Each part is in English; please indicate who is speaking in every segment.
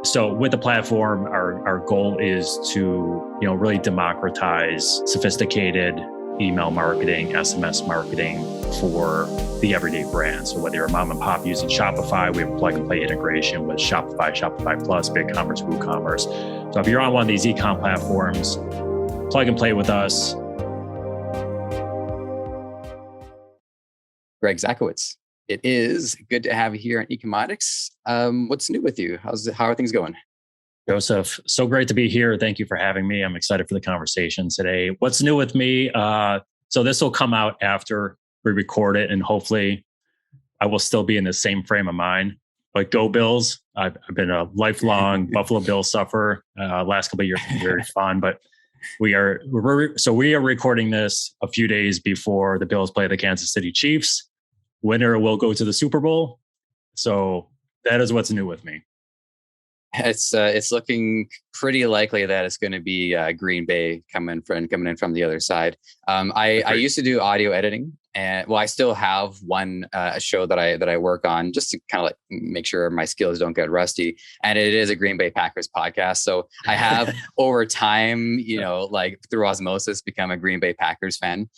Speaker 1: So with the platform, our goal is to, really democratize sophisticated email marketing, SMS marketing for the everyday brand. So whether you're a mom and pop using Shopify, we have a plug and play integration with Shopify, Shopify Plus, BigCommerce, WooCommerce. So if you're on one of these e-com platforms, plug and play with us.
Speaker 2: Greg Zakowicz. It is good to have you here on Ecomotics. What's new with you? How are things going?
Speaker 1: Joseph, so great to be here. Thank you for having me. I'm excited for the conversation today. What's new with me? So this will come out after we record it, and hopefully I will still be in the same frame of mind. But go Bills. I've been a lifelong Buffalo Bills sufferer. Last couple of years been very fun, but we are recording this a few days before the Bills play the Kansas City Chiefs. Winner will go to the Super Bowl. So that is what's new with me.
Speaker 2: It's looking pretty likely that it's going to be Green Bay coming in from the other side. I used to do audio editing, and I still have one show that I work on just to kind of like make sure my skills don't get rusty. And it is a Green Bay Packers podcast, so I have over time, like through osmosis, become a Green Bay Packers fan.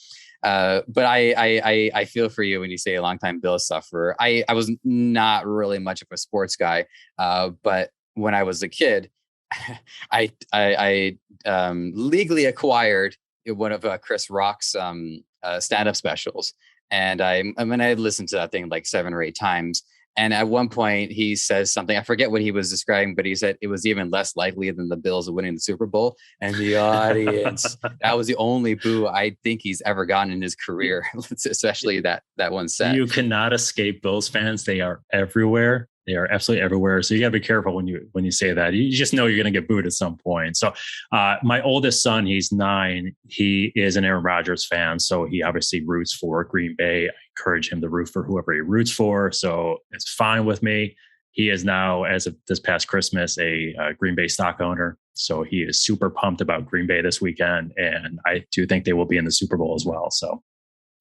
Speaker 2: But I feel for you when you say a longtime Bills sufferer. I was not really much of a sports guy, but when I was a kid, I legally acquired one of Chris Rock's stand-up specials, and I had listened to that thing like 7 or 8 times. And at one point, he says something. I forget what he was describing, but he said it was even less likely than the Bills winning the Super Bowl. And the audience, that was the only boo I think he's ever gotten in his career, especially that one set.
Speaker 1: You cannot escape Bills fans. They are everywhere. They are absolutely everywhere. So you got to be careful when you say that. You just know you're going to get booed at some point. So my oldest son, he's 9. He is an Aaron Rodgers fan. So he obviously roots for Green Bay. I encourage him to root for whoever he roots for. So it's fine with me. He is now, as of this past Christmas, a Green Bay stock owner. So he is super pumped about Green Bay this weekend. And I do think they will be in the Super Bowl as well. So.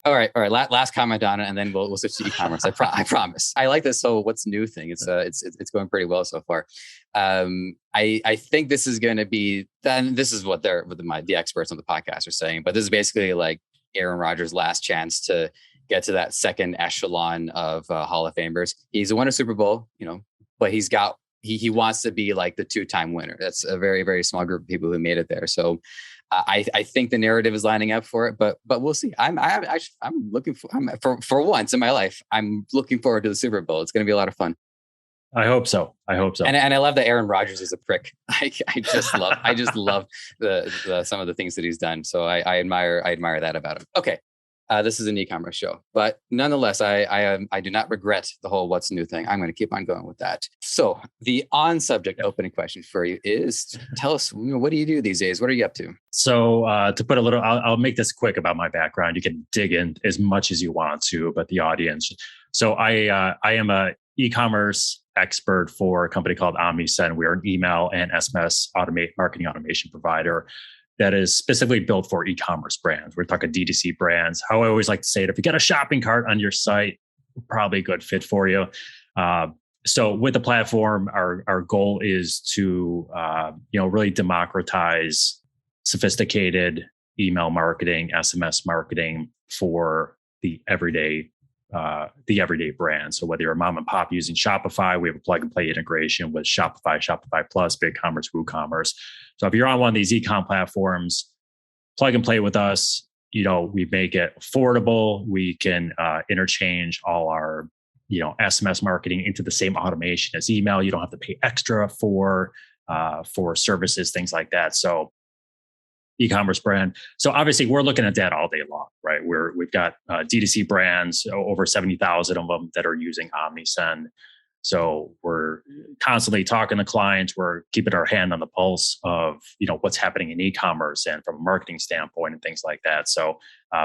Speaker 2: All right. Last comment on it, and then we'll switch to e-commerce. I promise. I like this whole what's new thing. It's going pretty well so far. I think this is going to be. Then this is what the experts on the podcast are saying. But this is basically like Aaron Rodgers' last chance to get to that second echelon of Hall of Famers. He's won a Super Bowl, but he wants to be like the 2-time winner. That's a very, very small group of people who made it there. So. I think the narrative is lining up for it, but we'll see. I'm looking for once in my life, I'm looking forward to the Super Bowl. It's going to be a lot of fun.
Speaker 1: I hope so. And
Speaker 2: I love that Aaron Rodgers is a prick. I just love the some of the things that he's done. So I admire that about him. Okay. This is an e-commerce show, but nonetheless, I do not regret the whole what's new thing. I'm going to keep on going with that. So the on-subject opening question for you is, tell us, what do you do these days? What are you up to?
Speaker 1: So to put a little, I'll make this quick about my background. You can dig in as much as you want to, but the audience. So I am a e-commerce expert for a company called Omnisend. We are an email and SMS marketing automation provider that is specifically built for e-commerce brands. We're talking D2C brands. How I always like to say it, if you got a shopping cart on your site, probably a good fit for you. So with the platform, our goal is to really democratize sophisticated email marketing, SMS marketing for the everyday brand. So whether you're a mom and pop using Shopify, we have a plug and play integration with Shopify, Shopify Plus, BigCommerce, WooCommerce. So if you're on one of these e-com platforms, plug and play with us. We make it affordable. We can interchange all our, SMS marketing into the same automation as email. You don't have to pay extra for services, things like that. So e-commerce brand. So obviously we're looking at that all day long, right? We've got D2C brands, over 70,000 of them that are using Omnisend. So we're constantly talking to clients. We're keeping our hand on the pulse of, what's happening in e-commerce and from a marketing standpoint and things like that. So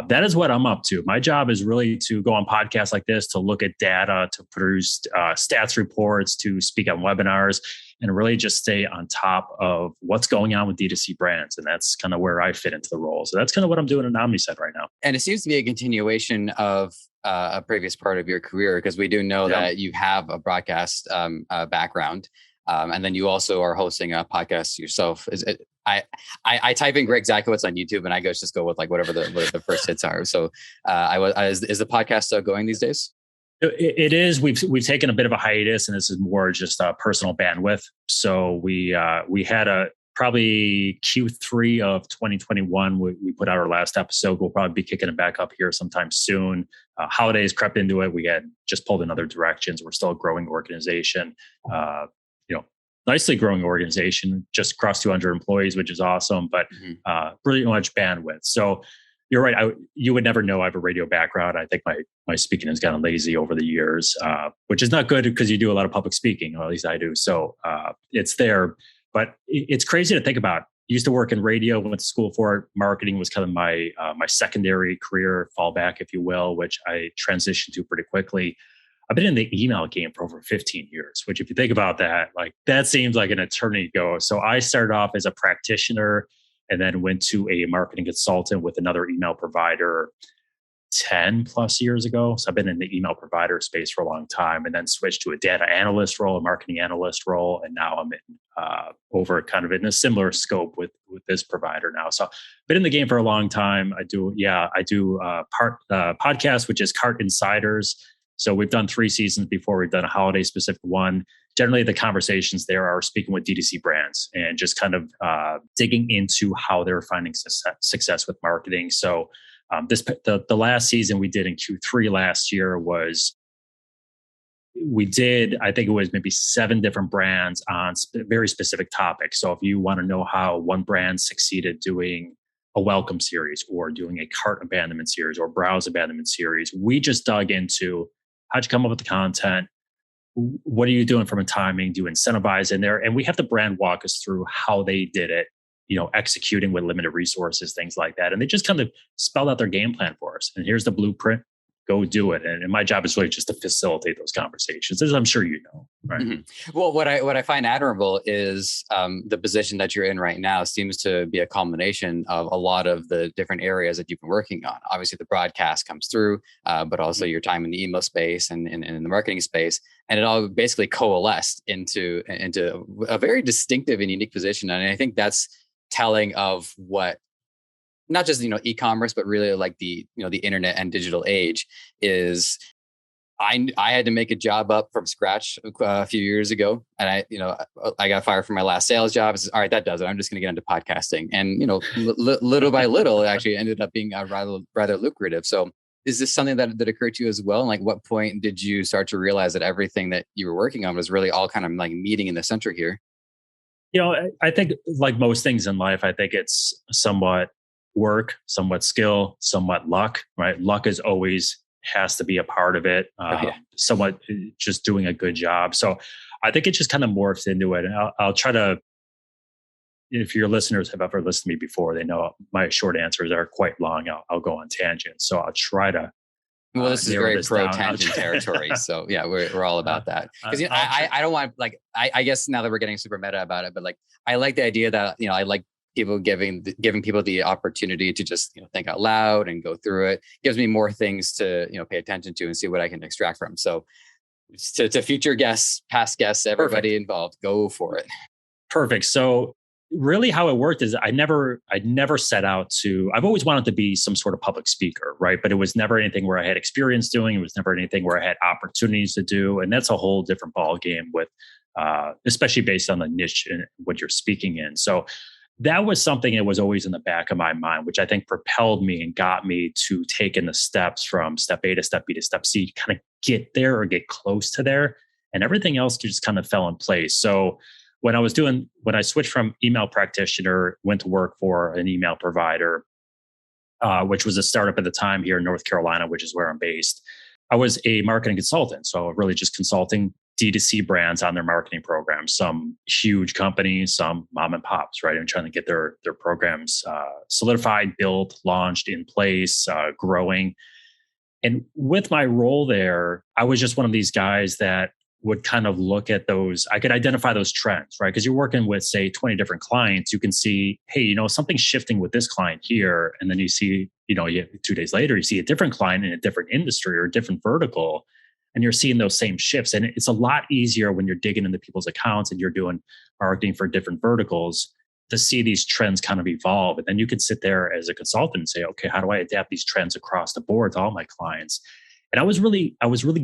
Speaker 1: that is what I'm up to. My job is really to go on podcasts like this, to look at data, to produce stats reports, to speak on webinars, and really just stay on top of what's going on with D2C brands. And that's kind of where I fit into the role. So that's kind of what I'm doing in Omnisend right now.
Speaker 2: And it seems to be a continuation of a previous part of your career, because we do know that you have a broadcast background. And then you also are hosting a podcast yourself. I type in Greg Zakowicz on YouTube and I just go with like whatever the first hits are. So is the podcast still going these days?
Speaker 1: It is. We've taken a bit of a hiatus, and this is more just personal bandwidth. So we had probably Q3 of 2021. We put out our last episode. We'll probably be kicking it back up here sometime soon. Holidays crept into it. We had just pulled in other directions. We're still a growing organization. Nicely growing organization. Just crossed 200 employees, which is awesome. But really much bandwidth. So. You're right. You would never know I have a radio background. I think my speaking has gotten lazy over the years, which is not good because you do a lot of public speaking, or at least I do. So it's there. But it's crazy to think about. Used to work in radio, went to school for it. Marketing was kind of my secondary career fallback, if you will, which I transitioned to pretty quickly. I've been in the email game for over 15 years, which if you think about that, like that seems like an eternity ago. So I started off as a practitioner and then went to a marketing consultant with another email provider 10 plus years ago. So I've been in the email provider space for a long time, and then switched to a data analyst role, a marketing analyst role. And now I'm in over kind of in a similar scope with this provider now. So I've been in the game for a long time. I do podcast, which is Cart Insiders. So we've done 3 seasons before. We've done a holiday specific one. Generally, the conversations there are speaking with D2C brands and just kind of digging into how they're finding success with marketing. So the last season we did in Q3 last year I think it was maybe 7 different brands on very specific topics. So if you want to know how one brand succeeded doing a welcome series or doing a cart abandonment series or browse abandonment series, we just dug into how'd you come up with the content? What are you doing from a timing? Do you incentivize in there? And we have the brand walk us through how they did it, executing with limited resources, things like that. And they just kind of spelled out their game plan for us. And here's the blueprint. Go do it. And my job is really just to facilitate those conversations, as I'm sure you know. Right.
Speaker 2: Mm-hmm. Well, what I find admirable is the position that you're in right now seems to be a culmination of a lot of the different areas that you've been working on. Obviously, the broadcast comes through, but also your time in the email space and in the marketing space, and it all basically coalesced into a very distinctive and unique position. And I think that's telling of what. Not just e-commerce, but really like the internet and digital age is. I had to make a job up from scratch a few years ago, and I got fired from my last sales job. All right, that does it. I'm just going to get into podcasting, and little by little, it actually ended up being rather lucrative. So, is this something that occurred to you as well? And like, what point did you start to realize that everything that you were working on was really all kind of like meeting in the center here?
Speaker 1: I think like most things in life, I think it's somewhat work, somewhat skill, somewhat luck, right? Luck is always has to be a part of it. Somewhat just doing a good job. So I think it just kind of morphs into it. And I'll try to, if your listeners have ever listened to me before, they know my short answers are quite long. I'll go on tangents. So I'll try to.
Speaker 2: Well, this is very pro tangent territory. So yeah, we're all about that. Because I don't want I guess now that we're getting super meta about it, but like I like the idea that I like people giving people the opportunity to just think out loud and go through it. Gives me more things to pay attention to and see what I can extract from. So to future guests, past guests, everybody involved, go for it.
Speaker 1: Perfect. So really how it worked is I'd never set out to. I've always wanted to be some sort of public speaker, right? But it was never anything where I had experience doing. It was never anything where I had opportunities to do, and that's a whole different ball game with, especially based on the niche and what you're speaking in. So. That was something that was always in the back of my mind, which I think propelled me and got me to take in the steps from step A to step B to step C to kind of get there or get close to there. And everything else just kind of fell in place. So when I switched from email practitioner, went to work for an email provider, which was a startup at the time here in North Carolina, which is where I'm based. I was a marketing consultant. So really just consulting D2C brands on their marketing programs, some huge companies, some mom and pops, right? And trying to get their programs solidified, built, launched, in place, growing. And with my role there, I was just one of these guys that would kind of look at those. I could identify those trends, right? Because you're working with, say, 20 different clients. You can see, hey, something's shifting with this client here. And then you see, 2 days later, you see a different client in a different industry or a different vertical. and you're seeing those same shifts. And it's a lot easier when you're digging into people's accounts and you're doing marketing for different verticals to see these trends kind of evolve. And then you can sit there as a consultant and say, okay, how do I adapt these trends across the board to all my clients? And I was really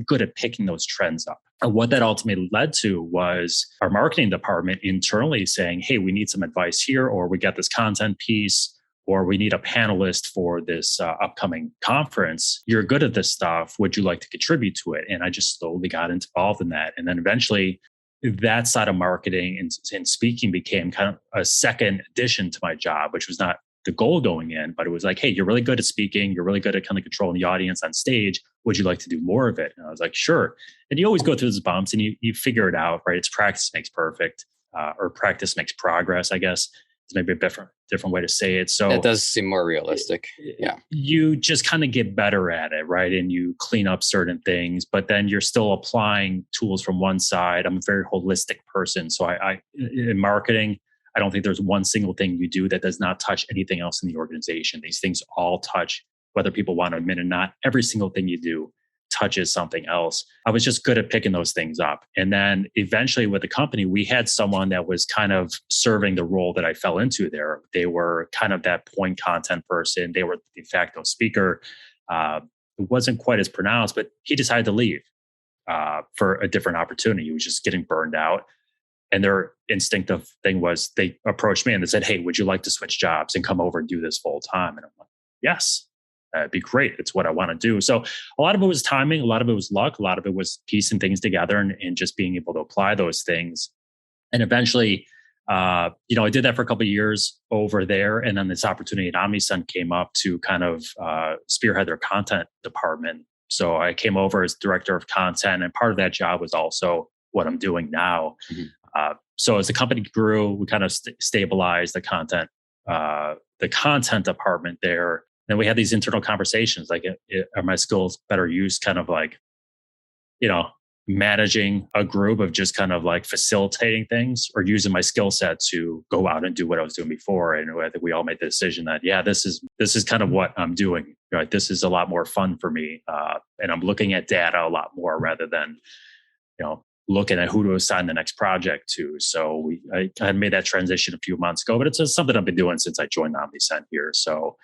Speaker 1: good at picking those trends up. And what that ultimately led to was our marketing department internally saying, hey, we need some advice here, or we got this content piece, or we need a panelist for this upcoming conference. You're good at this stuff. Would you like to contribute to it? And I just slowly got involved in that. And then eventually that side of marketing and speaking became kind of a second addition to my job, which was not the goal going in, but it was like, hey, you're really good at speaking. You're really good at kind of controlling the audience on stage. Would you like to do more of it? And I was like, sure. And you always go through those bumps and you figure it out, right? It's practice makes perfect, or practice makes progress, I guess. It's maybe a different way to say it. So
Speaker 2: it does seem more realistic. Yeah.
Speaker 1: You just kind of get better at it, right? And you clean up certain things, but then you're still applying tools from one side. I'm a very holistic person. So I in marketing, I don't think there's one single thing you do that does not touch anything else in the organization. These things all touch, whether people want to admit it or not. Every single thing you do touches something else. I was just good at picking those things up. And then eventually with the company, we had someone that was kind of serving the role that I fell into there. They were kind of that point content person. They were the de facto speaker. It wasn't quite as pronounced, but he decided to leave for a different opportunity. He was just getting burned out. And their instinctive thing was they approached me and they said, hey, would you like to switch jobs and come over and do this full time? And I'm like, yes, it'd be great. It's what I want to do. So a lot of it was timing. A lot of it was luck. A lot of it was piecing things together and just being able to apply those things. And eventually, I did that for a couple of years over there. And then this opportunity at Omnisend came up to kind of spearhead their content department. So I came over as director of content. And part of that job was also what I'm doing now. Mm-hmm. So as the company grew, we kind of stabilized the content department there. Then we had these internal conversations, like, are my skills better used kind of like, managing a group of just kind of like facilitating things, or using my skill set to go out and do what I was doing before. And I think we all made the decision that, yeah, this is kind of what I'm doing. Right? This is a lot more fun for me. And I'm looking at data a lot more rather than, looking at who to assign the next project to. So I had made that transition a few months ago, but it's just something I've been doing since I joined Omnisend here. So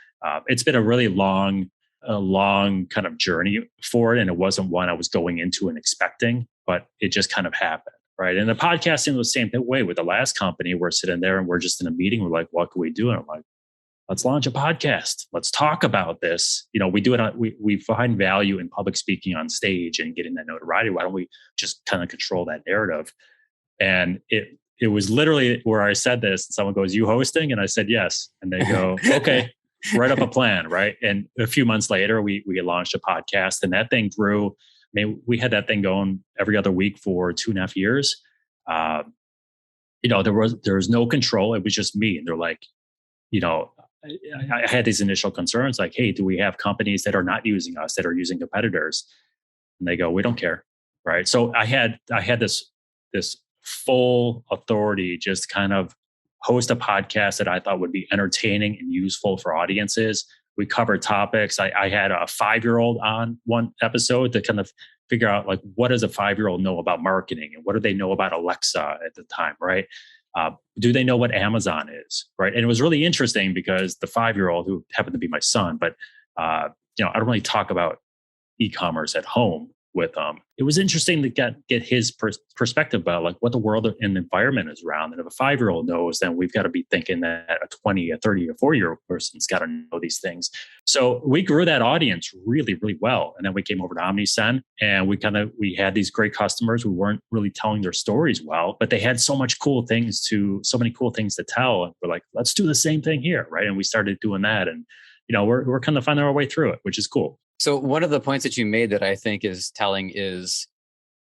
Speaker 1: it's been a really long kind of journey for it. And it wasn't one I was going into and expecting, but it just kind of happened. Right. And the podcasting was the same way with the last company. We're sitting there and we're just in a meeting. We're like, what can we do? And I'm like, let's launch a podcast. Let's talk about this. We do it. We find value in public speaking on stage and getting that notoriety. Why don't we just kind of control that narrative? And it was literally where I said this, and someone goes, "You hosting?" And I said, "Yes." And they go, "Okay, write up a plan." Right. And a few months later, we launched a podcast, and that thing grew. I mean, we had that thing going every other week for 2.5 years. There was no control. It was just me. And they're like, I had these initial concerns like, hey, do we have companies that are not using us, that are using competitors? And they go, we don't care. Right. So I had this full authority, just kind of host a podcast that I thought would be entertaining and useful for audiences. We covered topics. I had a 5-year-old on one episode to kind of figure out, like, what does a 5-year-old know about marketing, and what do they know about Alexa at the time? Right. Do they know what Amazon is? Right. And it was really interesting because the 5-year-old, who happened to be my son, but, I don't really talk about e-commerce at home with them. It was interesting to get his perspective about like what the world and environment is around. And if a 5-year-old knows, then we've got to be thinking that a 20, a 30, or 40-year-old person's got to know these things. So we grew that audience really, really well. And then we came over to Omnisend, and we had these great customers who weren't really telling their stories well, but they had so many cool things to tell. And we're like, let's do the same thing here. Right. And we started doing that. And, we're kind of finding our way through it, which is cool.
Speaker 2: So one of the points that you made that I think is telling is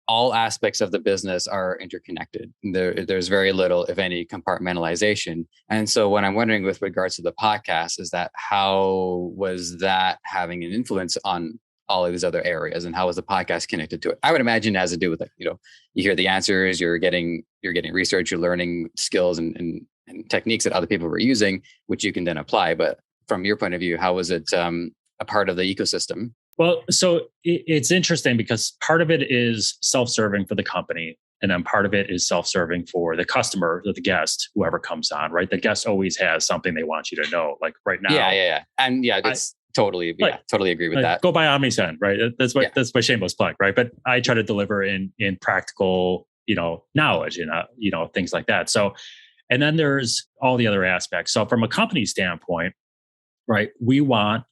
Speaker 2: all aspects of the business are interconnected. There's very little, if any, compartmentalization. And so what I'm wondering with regards to the podcast is that how was that having an influence on all of these other areas, and how was the podcast connected to it? I would imagine it has to do with, like, you hear the answers, you're getting research, you're learning skills and techniques that other people were using, which you can then apply. But from your point of view, how was it a part of the ecosystem?
Speaker 1: Well, so it's interesting because part of it is self-serving for the company. And then part of it is self-serving for the customer, or the guest, whoever comes on, right? The guest always has something they want you to know. Like right now.
Speaker 2: Yeah. And yeah, it's totally agree with that.
Speaker 1: Go buy Omnisend, right? That's my shameless plug, right? But I try to deliver in practical, knowledge and, things like that. So, and then there's all the other aspects. So from a company standpoint, right, we want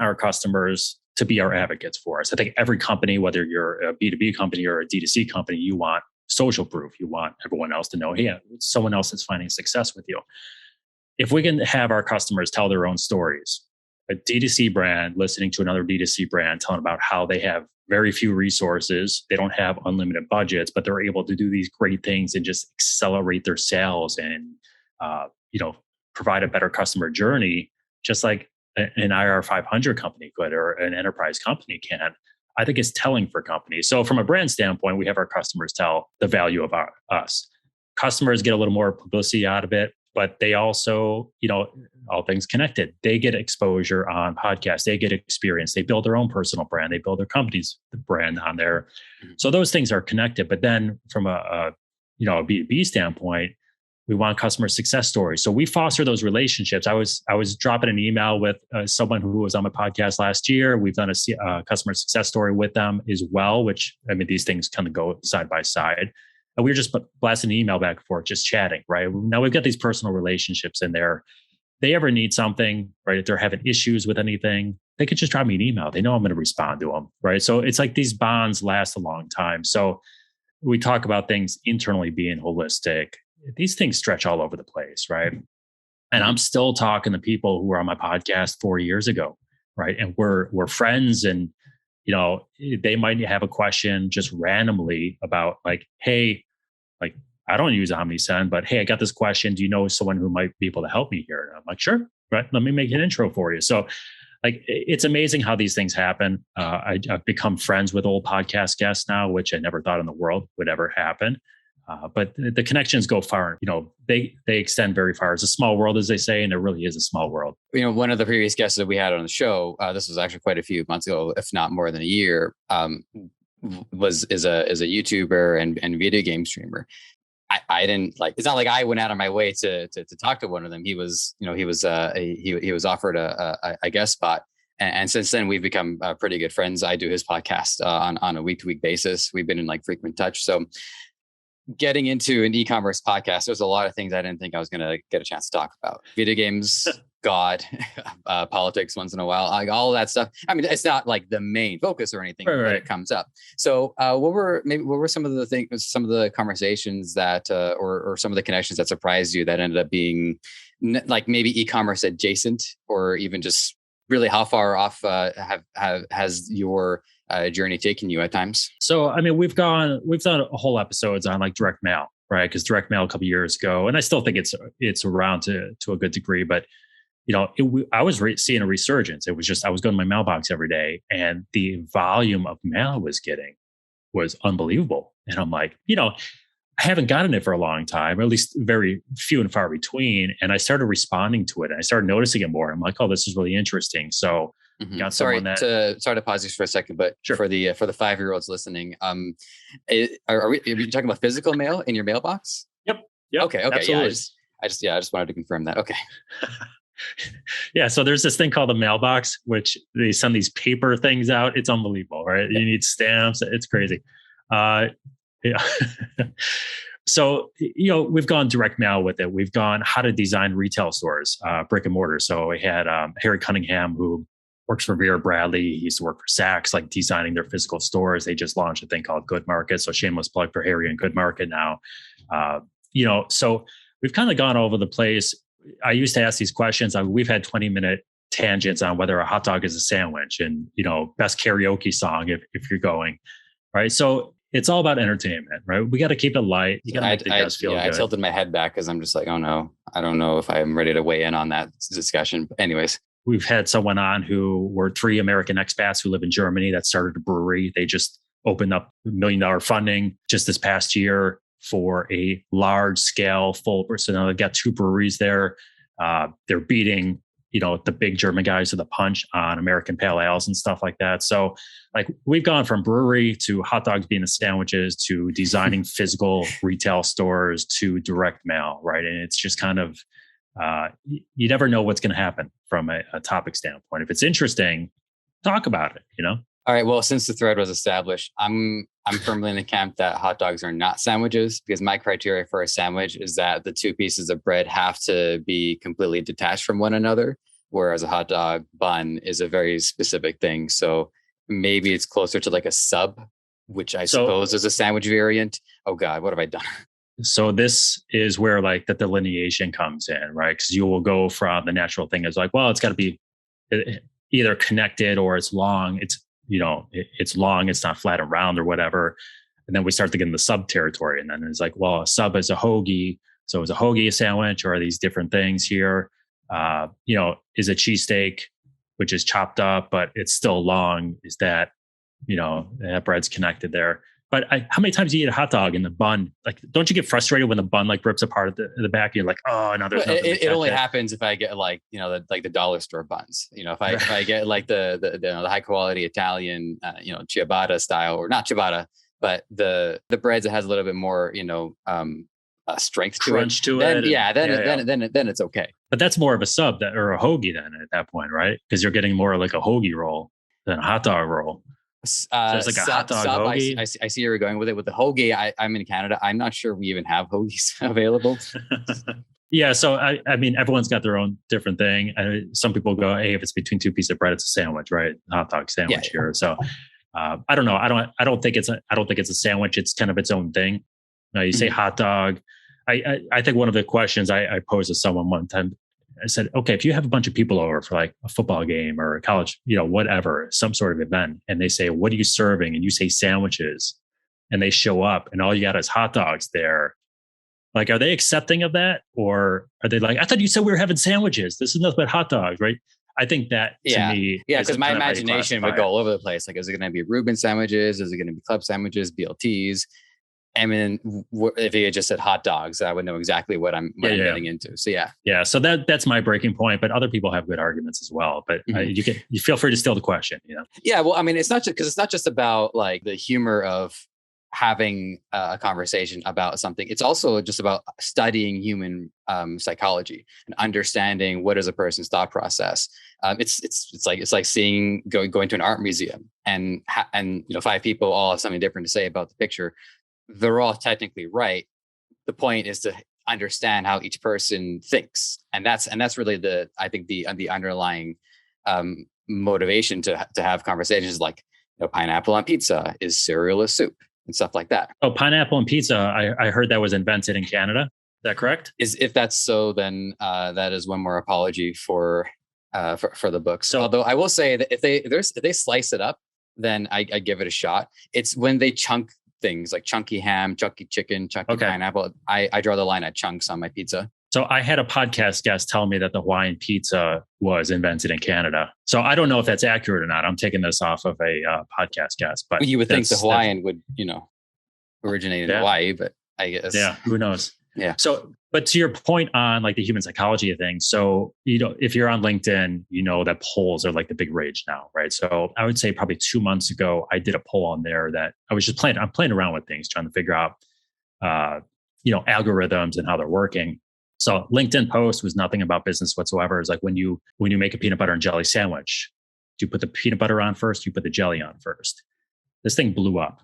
Speaker 1: our customers to be our advocates for us. I think every company, whether you're a B2B company or a D2C company, you want social proof. You want everyone else to know, hey, someone else is finding success with you. If we can have our customers tell their own stories, a D2C brand listening to another D2C brand telling about how they have very few resources, they don't have unlimited budgets, but they're able to do these great things and just accelerate their sales and, provide a better customer journey, just like an IR 500 company could or an enterprise company can. I think it's telling for companies. So from a brand standpoint, we have our customers tell the value of us. Customers get a little more publicity out of it, but they also, all things connected. They get exposure on podcasts. They get experience. They build their own personal brand. They build their company's brand on there. So those things are connected. But then from a B2B standpoint, we want customer success stories. So we foster those relationships. I was dropping an email with someone who was on my podcast last year. We've done a customer success story with them as well, which, these things kind of go side by side. And we were just blasting an email back and forth, just chatting, right? Now we've got these personal relationships in there. They ever need something, right? If they're having issues with anything, they could just drop me an email. They know I'm going to respond to them, right? So it's like these bonds last a long time. So we talk about things internally being holistic. These things stretch all over the place, right? And I'm still talking to people who were on my podcast 4 years ago, right? And we're friends, and they might have a question just randomly about like, hey, like I don't use Omnisend, but hey, I got this question. Do you know someone who might be able to help me here? And I'm like, sure, right? Let me make an intro for you. So like, it's amazing how these things happen. I've become friends with old podcast guests now, which I never thought in the world would ever happen. But the connections go far. They extend very far. It's a small world, as they say, and it really is a small world.
Speaker 2: One of the previous guests that we had on the show, this was actually quite a few months ago, if not more than a year, is a YouTuber and video game streamer. I didn't like. It's not like I went out of my way to talk to one of them. He was offered a guest spot. And since then, we've become pretty good friends. I do his podcast on a week-to-week basis. We've been in like frequent touch. So getting into an e-commerce podcast, there's a lot of things I didn't think I was going to get a chance to talk about. Video games, God, politics once in a while, like all of that stuff. It's not like the main focus or anything, right. But it comes up. So what were some of the things, some of the conversations that, or some of the connections that surprised you that ended up being like maybe e-commerce adjacent, or even just really how far off has your journey taken you at times?
Speaker 1: So, we've done a whole episodes on like direct mail, right? Because direct mail a couple of years ago, and I still think it's around to a good degree, but I was seeing a resurgence. It was just, I was going to my mailbox every day, and the volume of mail I was getting was unbelievable. And I'm like, I haven't gotten it for a long time, or at least very few and far between. And I started responding to it, and I started noticing it more. I'm like, oh, this is really interesting. So got
Speaker 2: sorry to pause you for a second, but sure. For the 5-year-olds listening, are you talking about physical mail in your mailbox?
Speaker 1: Yep.
Speaker 2: Okay.
Speaker 1: Absolutely.
Speaker 2: Yeah, I just wanted to confirm that. Okay.
Speaker 1: Yeah. So there's this thing called the mailbox, which they send these paper things out. It's unbelievable, right? You need stamps. It's crazy. Yeah. So, we've gone direct mail with it. We've gone how to design retail stores, brick and mortar. So we had Harry Cunningham, who works for Vera Bradley. He used to work for Saks, like designing their physical stores. They just launched a thing called Good Market. So shameless plug for Harry and Good Market now. So we've kind of gone over the place. I used to ask these questions. We've had 20-minute tangents on whether a hot dog is a sandwich, and, best karaoke song if you're going, right? So it's all about entertainment, right? We got to keep it light. You got to make the guests feel good.
Speaker 2: I tilted my head back because I'm just like, oh no, I don't know if I'm ready to weigh in on that discussion. But anyways,
Speaker 1: we've had someone on who were 3 American expats who live in Germany that started a brewery. They just opened up $1 million funding just this past year for a large scale full. So now they've got 2 breweries there. They're beating the big German guys to the punch on American pale ales and stuff like that. So like we've gone from brewery to hot dogs being the sandwiches to designing physical retail stores to direct mail, right? And it's just kind of, you never know what's going to happen from a topic standpoint. If it's interesting, talk about it,
Speaker 2: All right. Well, since the thread was established, I'm firmly in the camp that hot dogs are not sandwiches, because my criteria for a sandwich is that the two pieces of bread have to be completely detached from one another, whereas a hot dog bun is a very specific thing. So maybe it's closer to like a sub, which I suppose is a sandwich variant. Oh God, what have I done?
Speaker 1: So this is where like the delineation comes in, right? Because you will go from the natural thing is like, well, it's got to be either connected or it's long. It's long, it's not flat and round or whatever. And then we start to get in the sub territory. And then it's like, well, a sub is a hoagie. So is a hoagie a sandwich, or are these different things here? Is a cheesesteak, which is chopped up, but it's still long. Is that, that bread's connected there? But how many times do you eat a hot dog in the bun? Like, don't you get frustrated when the bun like rips apart at the back? You're like, oh no, there's nothing.
Speaker 2: It only happens if I get like the dollar store buns. If I get like the high quality Italian ciabatta style, or not ciabatta, but the breads that has a little bit more strength to
Speaker 1: crunch
Speaker 2: it.
Speaker 1: To
Speaker 2: then,
Speaker 1: it.
Speaker 2: Yeah, then it's okay.
Speaker 1: But that's more of a sub or a hoagie then at that point, right? Because you're getting more like a hoagie roll than a hot dog roll. So it's like a hot dog hoagie.
Speaker 2: I see where you're going with it. With the hoagie, I'm in Canada. I'm not sure we even have hoagies available.
Speaker 1: Yeah, so I mean, everyone's got their own different thing. Some people go, "Hey, if it's between two pieces of bread, it's a sandwich, right? Hot dog sandwich here." So I don't know. I don't think it's a sandwich. It's kind of its own thing. You say hot dog. I think one of the questions I posed to someone one time, I said, okay, if you have a bunch of people over for like a football game or a college, whatever, some sort of event, and they say, what are you serving? And you say sandwiches, and they show up and all you got is hot dogs there. Like, are they accepting of that? Or are they like, I thought you said we were having sandwiches. This is nothing but hot dogs, right? I think that to me.
Speaker 2: Yeah, because my imagination would go all over the place. Like, is it going to be Reuben sandwiches? Is it going to be club sandwiches, BLTs? I mean, if he had just said hot dogs, I would know exactly what I'm getting into. So yeah. So that's my breaking point. But other people have good arguments as well. But you feel free to steal the question. Yeah. Well, I mean, it's not just about like the humor of having a conversation about something. It's also just about studying human psychology and understanding what is a person's thought process. It's like seeing going to an art museum and five people all have something different to say about the picture. They're all technically right. The point is to understand how each person thinks, and that's really the underlying motivation to have conversations like pineapple on pizza, is cereal a soup, and stuff like that.
Speaker 1: Oh, pineapple on pizza! I heard that was invented in Canada. Is that correct?
Speaker 2: If that's so, then that is one more apology for the book. So, although I will say that if they slice it up, then I give it a shot. It's when they chunk things like chunky ham, chunky chicken, chunky pineapple. I draw the line at chunks on my pizza.
Speaker 1: So I had a podcast guest tell me that the Hawaiian pizza was invented in Canada. So I don't know if that's accurate or not. I'm taking this off of a podcast guest, but
Speaker 2: you would think the Hawaiian would, originate in Hawaii, but I guess.
Speaker 1: Yeah, who knows?
Speaker 2: Yeah.
Speaker 1: So, but to your point on like the human psychology of things. So, if you're on LinkedIn, that polls are like the big rage now, right? So I would say probably 2 months ago, I did a poll on there that I was just I'm playing around with things, trying to figure out, algorithms and how they're working. So LinkedIn post was nothing about business whatsoever. It's like when you make a peanut butter and jelly sandwich, do you put the peanut butter on first? Do you put the jelly on first? This thing blew up.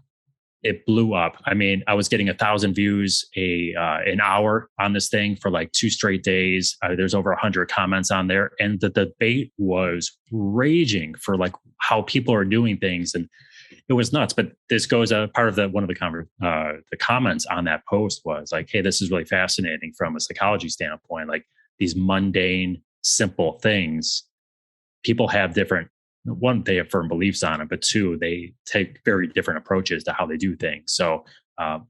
Speaker 1: It blew up. I mean, I was getting 1,000 views an hour on this thing for like 2 straight days. There's over 100 comments on there, and the debate was raging for like how people are doing things, and it was nuts. But this goes part of one of the comments on that post was like, "Hey, this is really fascinating from a psychology standpoint. Like these mundane, simple things, people have different." One, they have firm beliefs on it, but 2, they take very different approaches to how they do things. So, I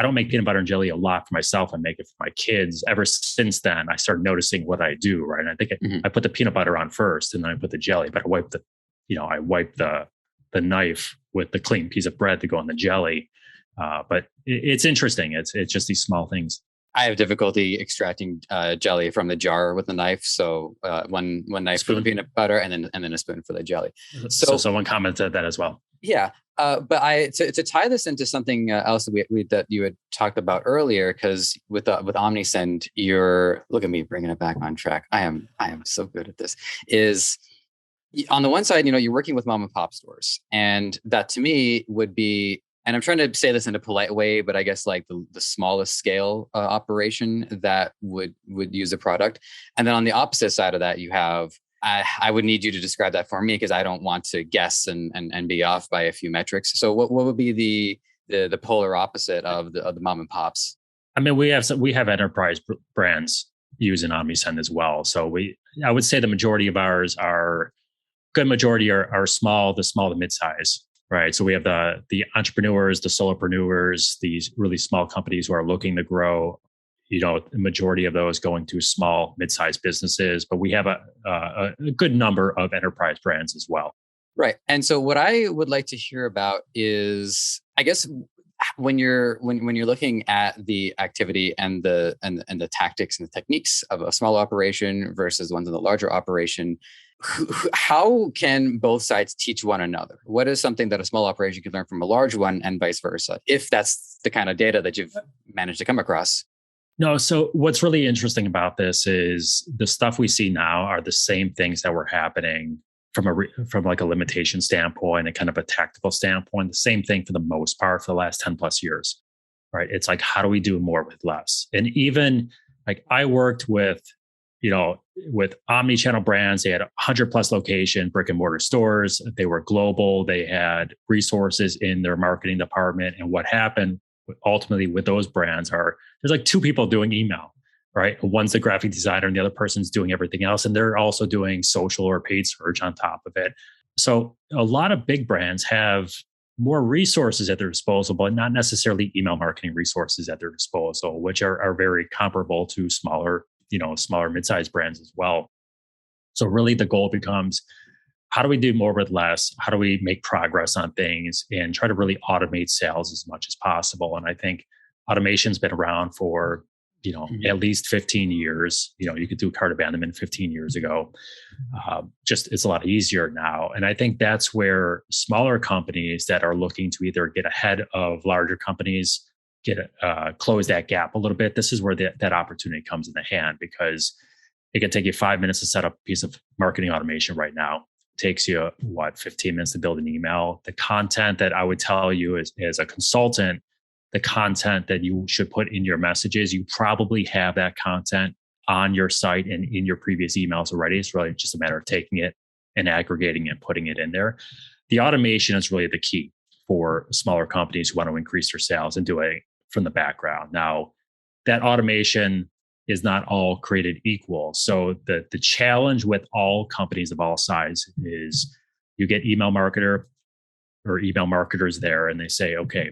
Speaker 1: don't make peanut butter and jelly a lot for myself. I make it for my kids. Ever since then, I started noticing what I do. Right, and I think I put the peanut butter on first, and then I put the jelly. But I wipe the knife with the clean piece of bread to go on the jelly. But it's interesting. It's just these small things.
Speaker 2: I have difficulty extracting jelly from the jar with a knife. So one knife for the peanut butter, and then a spoon for the jelly.
Speaker 1: So someone commented that as well.
Speaker 2: Yeah, but to tie this into something else that you had talked about earlier, because with Omnisend, look at me bringing it back on track. I am so good at this. Is on the one side, you're working with mom and pop stores, and that to me would be, and I'm trying to say this in a polite way, but I guess like the smallest scale operation that would use a product. And then on the opposite side of that, you have, I would need you to describe that for me, because I don't want to guess and be off by a few metrics. So what would be the polar opposite of the mom and pops?
Speaker 1: I mean, we have enterprise brands using Omnisend as well. So I would say the majority of ours are small, the small to mid-size. Right. So we have the entrepreneurs, the solopreneurs, these really small companies who are looking to grow, the majority of those going to small, mid-sized businesses. But we have a good number of enterprise brands as well.
Speaker 2: Right. And so what I would like to hear about is, I guess, when you're looking at the activity and the tactics and the techniques of a small operation versus ones in the larger operation, how can both sides teach one another? What is something that a small operation can learn from a large one, and vice versa, if that's the kind of data that you've managed to come across?
Speaker 1: No. So what's really interesting about this is the stuff we see now are the same things that were happening from like a limitation standpoint and kind of a tactical standpoint. The same thing for the most part for the last 10 plus years, right? It's like, how do we do more with less? And even like I worked with omni-channel brands. They had 100 plus location brick and mortar stores. They were global. They had resources in their marketing department. And what happened ultimately with those brands there's like two people doing email, right? One's the graphic designer and the other person's doing everything else. And they're also doing social or paid search on top of it. So a lot of big brands have more resources at their disposal, but not necessarily email marketing resources at their disposal, which are very comparable to smaller mid-sized brands as well. So really the goal becomes, how do we do more with less? How do we make progress on things and try to really automate sales as much as possible? And I think automation's been around for, at least 15 years. You could do cart abandonment 15 years ago. Just it's a lot easier now. And I think that's where smaller companies that are looking to either get ahead of larger companies, close that gap a little bit. This is where that opportunity comes in the hand, because it can take you 5 minutes to set up a piece of marketing automation right now. It takes you 15 minutes to build an email. The content that I would tell you as a consultant, the content that you should put in your messages, you probably have that content on your site and in your previous emails already. It's really just a matter of taking it and aggregating it, putting it in there. The automation is really the key for smaller companies who want to increase their sales and do it from the background. Now, that automation is not all created equal. So the challenge with all companies of all size is you get email marketer or email marketers there, and they say, okay,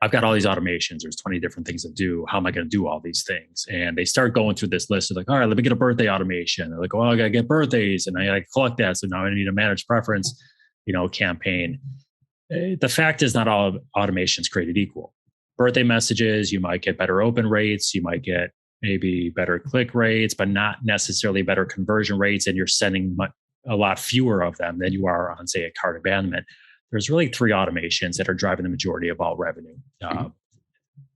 Speaker 1: I've got all these automations. There's 20 different things to do. How am I going to do all these things? And they start going through this list of like, all right, let me get a birthday automation. They're like, oh, I got to get birthdays and I got to collect that. So now I need a managed preference, campaign. The fact is not all automations created equal. Birthday messages, you might get better open rates. You might get maybe better click rates, but not necessarily better conversion rates. And you're sending a lot fewer of them than you are on, say, a cart abandonment. There's really 3 automations that are driving the majority of all revenue.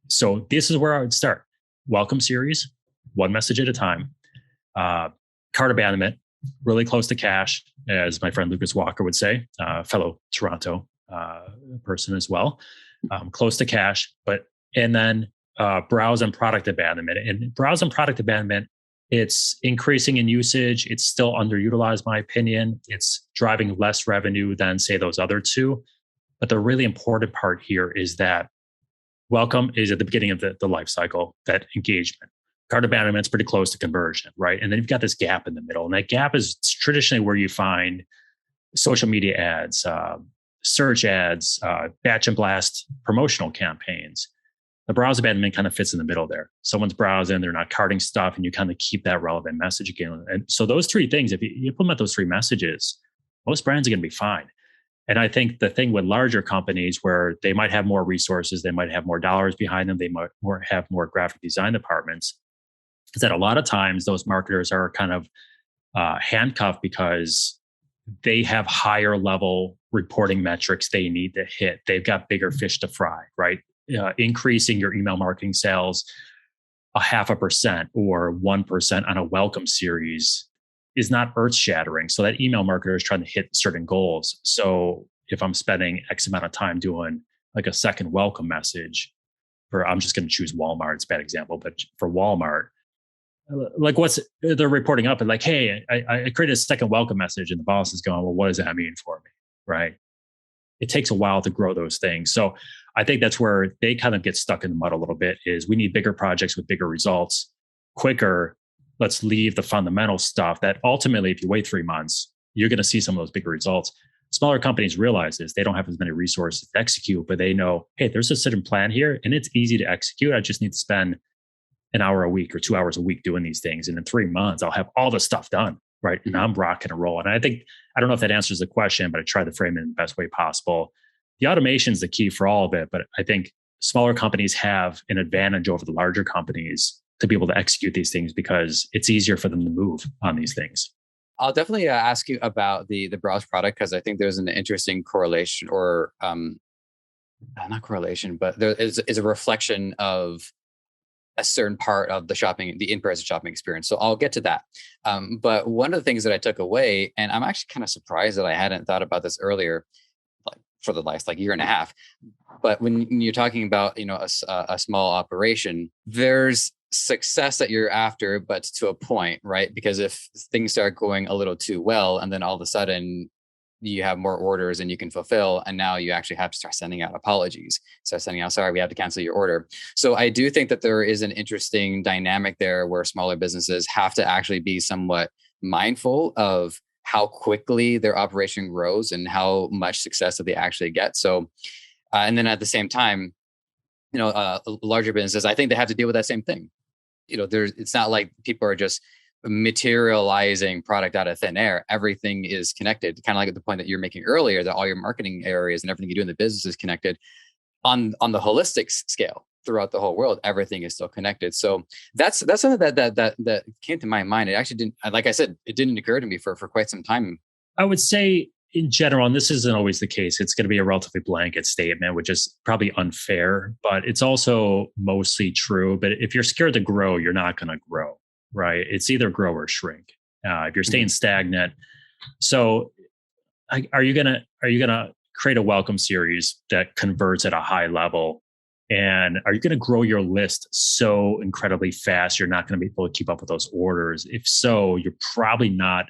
Speaker 1: So this is where I would start. Welcome series, one message at a time. Cart abandonment, really close to cash, as my friend Lucas Walker would say, fellow Toronto person as well. Close to cash, and then browse and product abandonment. And browse and product abandonment, it's increasing in usage. It's still underutilized, my opinion. It's driving less revenue than, say, those other two. But the really important part here is that welcome is at the beginning of the life cycle, that engagement. Cart abandonment is pretty close to conversion, right? And then you've got this gap in the middle. And that gap is traditionally where you find social media ads, search ads, batch and blast promotional campaigns. The browse abandonment kind of fits in the middle there. Someone's browsing, they're not carting stuff, and you kind of keep that relevant message again. And so those 3 things, if you implement those 3 messages, most brands are going to be fine. And I think the thing with larger companies where they might have more resources, they might have more dollars behind them, they might have more graphic design departments, is that a lot of times those marketers are kind of handcuffed because they have higher level reporting metrics they need to hit. They've got bigger fish to fry, right? Increasing your email marketing sales 0.5% or 1% on a welcome series is not earth shattering. So that email marketer is trying to hit certain goals. So if I'm spending X amount of time doing like a second welcome message, or I'm just going to choose Walmart, it's a bad example, but for Walmart, like what's they're reporting up and like, hey, I created a second welcome message, and the boss is going, well, what does that mean for me? Right. It takes a while to grow those things. So I think that's where they kind of get stuck in the mud a little bit, is we need bigger projects with bigger results quicker. Let's leave the fundamental stuff that ultimately, if you wait 3 months, you're going to see some of those bigger results. Smaller companies realize this. They don't have as many resources to execute, but they know, hey, there's a certain plan here and it's easy to execute. I just need to spend an hour a week or 2 hours a week doing these things. And in 3 months, I'll have all the stuff done. Right. And I'm rocking and rolling. And I think, I don't know if that answers the question, but I try to frame it in the best way possible. The automation is the key for all of it. But I think smaller companies have an advantage over the larger companies to be able to execute these things because it's easier for them to move on these things.
Speaker 2: I'll definitely ask you about the browse product, because I think there's an interesting correlation, or not correlation, but there is a reflection of a certain part of the shopping, the in-person shopping experience. So I'll get to that. But one of the things that I took away, and I'm actually kind of surprised that I hadn't thought about this earlier, like for the last year and a half. But when you're talking about, a small operation, there's success that you're after, but to a point, right? Because if things start going a little too well, and then all of a sudden you have more orders and you can fulfill, and now you actually have to start sending out apologies, start sending out, sorry, we have to cancel your order. So I do think that there is an interesting dynamic there where smaller businesses have to actually be somewhat mindful of how quickly their operation grows and how much success that they actually get. So, and then at the same time, larger businesses, I think they have to deal with that same thing. It's not like people are just materializing product out of thin air. Everything is connected, kind of like the point that you're making earlier, that all your marketing areas and everything you do in the business is connected on the holistic scale throughout the whole world. Everything is still connected. So that's something that came to my mind. It actually didn't, like I said, it didn't occur to me for quite some time.
Speaker 1: I would say in general, and this isn't always the case, it's going to be a relatively blanket statement, which is probably unfair, but it's also mostly true. But if you're scared to grow, you're not going to grow, right? It's either grow or shrink. If you're staying stagnant. So are you going to create a welcome series that converts at a high level? And are you going to grow your list so incredibly fast you're not going to be able to keep up with those orders? If so, you're probably not.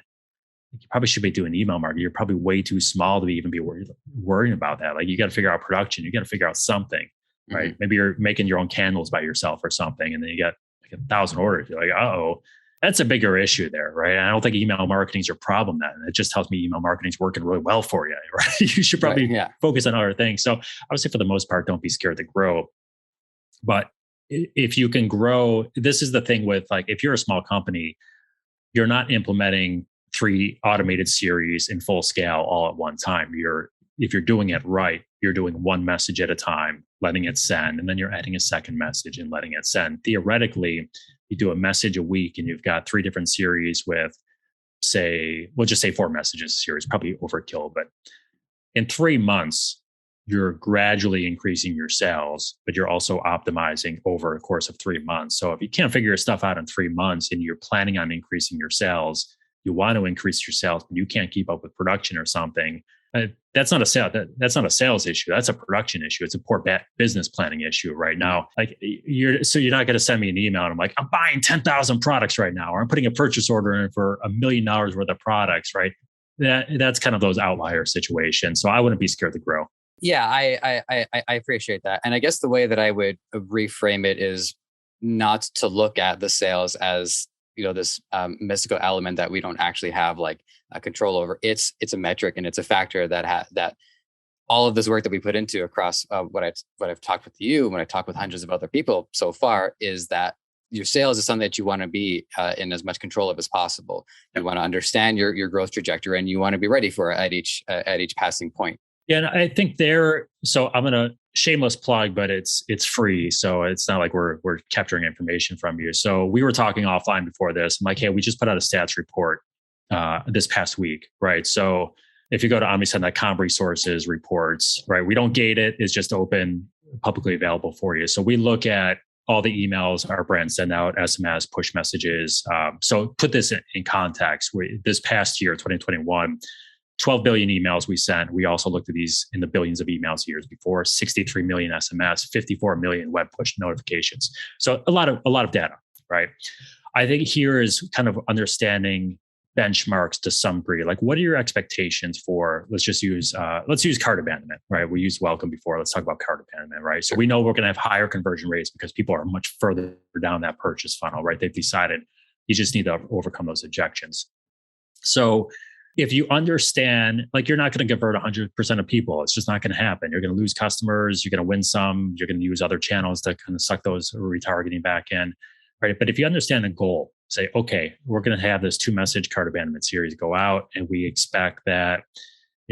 Speaker 1: You probably should be doing email marketing. You're probably way too small to even be worrying about that. Like, you got to figure out production. You got to figure out something, right? Mm-hmm. Maybe you're making your own candles by yourself or something, and then you got like 1,000 orders. You're like, oh, that's a bigger issue there, right? And I don't think email marketing is your problem then. It just tells me email marketing is working really well for you, right? You should probably focus on other things. So I would say for the most part, don't be scared to grow. But if you can grow, this is the thing with, like, if you're a small company, you're not implementing 3 automated series in full scale all at one time. If you're doing it right, you're doing one message at a time, letting it send, and then you're adding a second message and letting it send. Theoretically, you do a message a week and you've got 3 different series with, say, we'll just say 4 messages a series, probably overkill, but in 3 months, you're gradually increasing your sales, but you're also optimizing over a course of 3 months. So if you can't figure your stuff out in 3 months and you're planning on increasing your sales, you want to increase your sales, but you can't keep up with production or something. That's not a sale. That's not a sales issue. That's a production issue. It's a poor business planning issue right now. Like, you're not going to send me an email and I'm like, I'm buying 10,000 products right now, or I'm putting a purchase order in for $1 million worth of products, right? That's kind of those outlier situations. So I wouldn't be scared to grow.
Speaker 2: Yeah, I appreciate that. And I guess the way that I would reframe it is not to look at the sales as, this mystical element that we don't actually have control over. It's a metric and it's a factor that all of this work that we put into across what I've talked with you, when I talk with hundreds of other people so far, is that your sales is something that you want to be in as much control of as possible. You want to understand your growth trajectory, and you want to be ready for it at each passing point.
Speaker 1: Yeah, and I think so I'm gonna shameless plug, but it's free, so it's not like we're capturing information from you. So we were talking offline before this. I'm like, hey, we just put out a stats report this past week, right? So if you go to omnisend.com resources reports, right, we don't gate it; it's just open, publicly available for you. So we look at all the emails our brands send out, SMS, push messages. So put this in context. This past year, 2021. 12 billion emails we sent. We also looked at these in the billions of emails years before, 63 million SMS, 54 million web push notifications. So a lot of data, right? I think here is kind of understanding benchmarks to some degree. Like, what are your expectations for, let's use cart abandonment, right? We used welcome before. Let's talk about cart abandonment, right? So we know we're going to have higher conversion rates because people are much further down that purchase funnel, right? They've decided you just need to overcome those objections. So if you understand, like, you're not going to convert 100% of people, it's just not going to happen. You're going to lose customers, you're going to win some, you're going to use other channels to kind of suck those retargeting back in, right? But if you understand the goal, say, okay, we're going to have this 2-message cart abandonment series go out, and we expect that,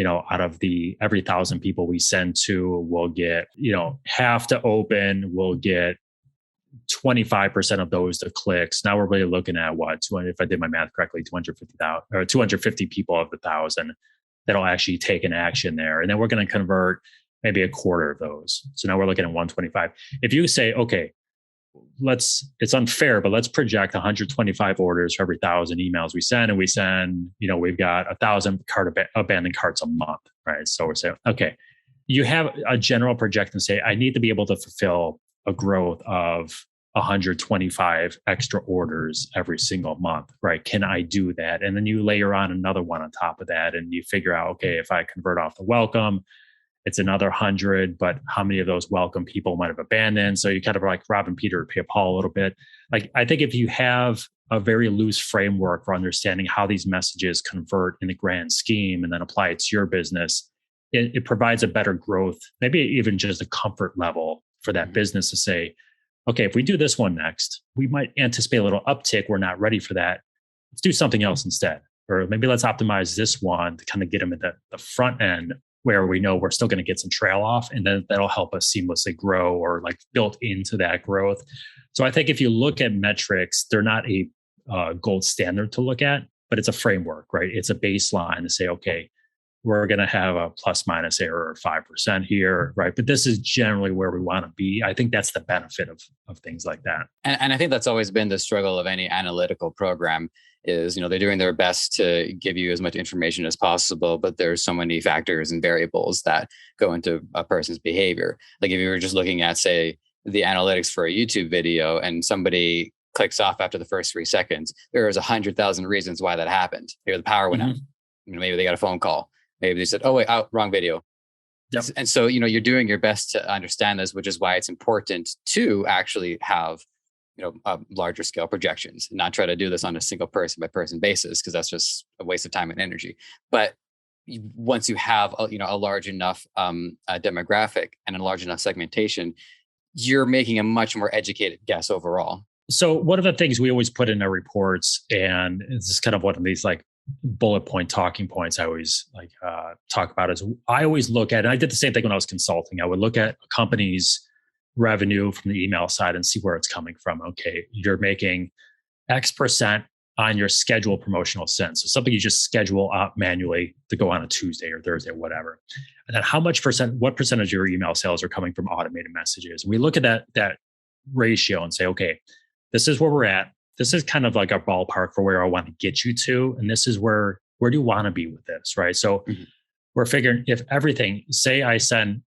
Speaker 1: out of every 1,000 people we send to, we'll get, half to open, we'll get 25% of those to clicks. Now we're really looking at if I did my math correctly, 250,000 or 250 people of the 1,000 that'll actually take an action there. And then we're going to convert maybe a quarter of those. So now we're looking at 125. If you say, okay, it's unfair, but let's project 125 orders for every 1,000 emails we send. And we've got 1,000 abandoned carts a month, right? So we're saying, okay, you have a general projection and say, I need to be able to fulfill a growth of 125 extra orders every single month, right? Can I do that? And then you layer on another one on top of that, and you figure out, okay, if I convert off the welcome, it's another 100, but how many of those welcome people might have abandoned? So you kind of like robbing Peter to pay Paul a little bit. Like, I think if you have a very loose framework for understanding how these messages convert in the grand scheme and then apply it to your business, it provides a better growth, maybe even just a comfort level for that business to say, okay, if we do this one next, we might anticipate a little uptick. We're not ready for that. Let's do something else instead. Or maybe let's optimize this one to kind of get them at the front end where we know we're still going to get some trail off, and then that'll help us seamlessly grow or like built into that growth. So I think if you look at metrics, they're not a gold standard to look at, but it's a framework, right? It's a baseline to say, okay, we're going to have a plus minus error of 5% here, right? But this is generally where we want to be. I think that's the benefit of things like that.
Speaker 2: And I think that's always been the struggle of any analytical program is, they're doing their best to give you as much information as possible, but there's so many factors and variables that go into a person's behavior. Like if you were just looking at, say, the analytics for a YouTube video and somebody clicks off after the first 3 seconds, there's 100,000 reasons why that happened. Maybe the power went out. Maybe they got a phone call. Maybe they said, oh, wait, wrong video. Yep. And so, you're doing your best to understand this, which is why it's important to actually have, larger scale projections, and not try to do this on a single person by person basis, because that's just a waste of time and energy. But once you have, a large enough demographic and a large enough segmentation, you're making a much more educated guess overall.
Speaker 1: So one of the things we always put in our reports, and this is kind of one of these like bullet point talking points I always talk about, is I always look at, and I did the same thing when I was consulting. I would look at a company's revenue from the email side and see where it's coming from. Okay, you're making X% on your scheduled promotional send. So something you just schedule out manually to go on a Tuesday or Thursday or whatever. And then what percentage of your email sales are coming from automated messages? And we look at that ratio and say, okay, this is where we're at. This is kind of like a ballpark for where I want to get you to. And this is where do you want to be with this, right? So we're figuring if everything, say I send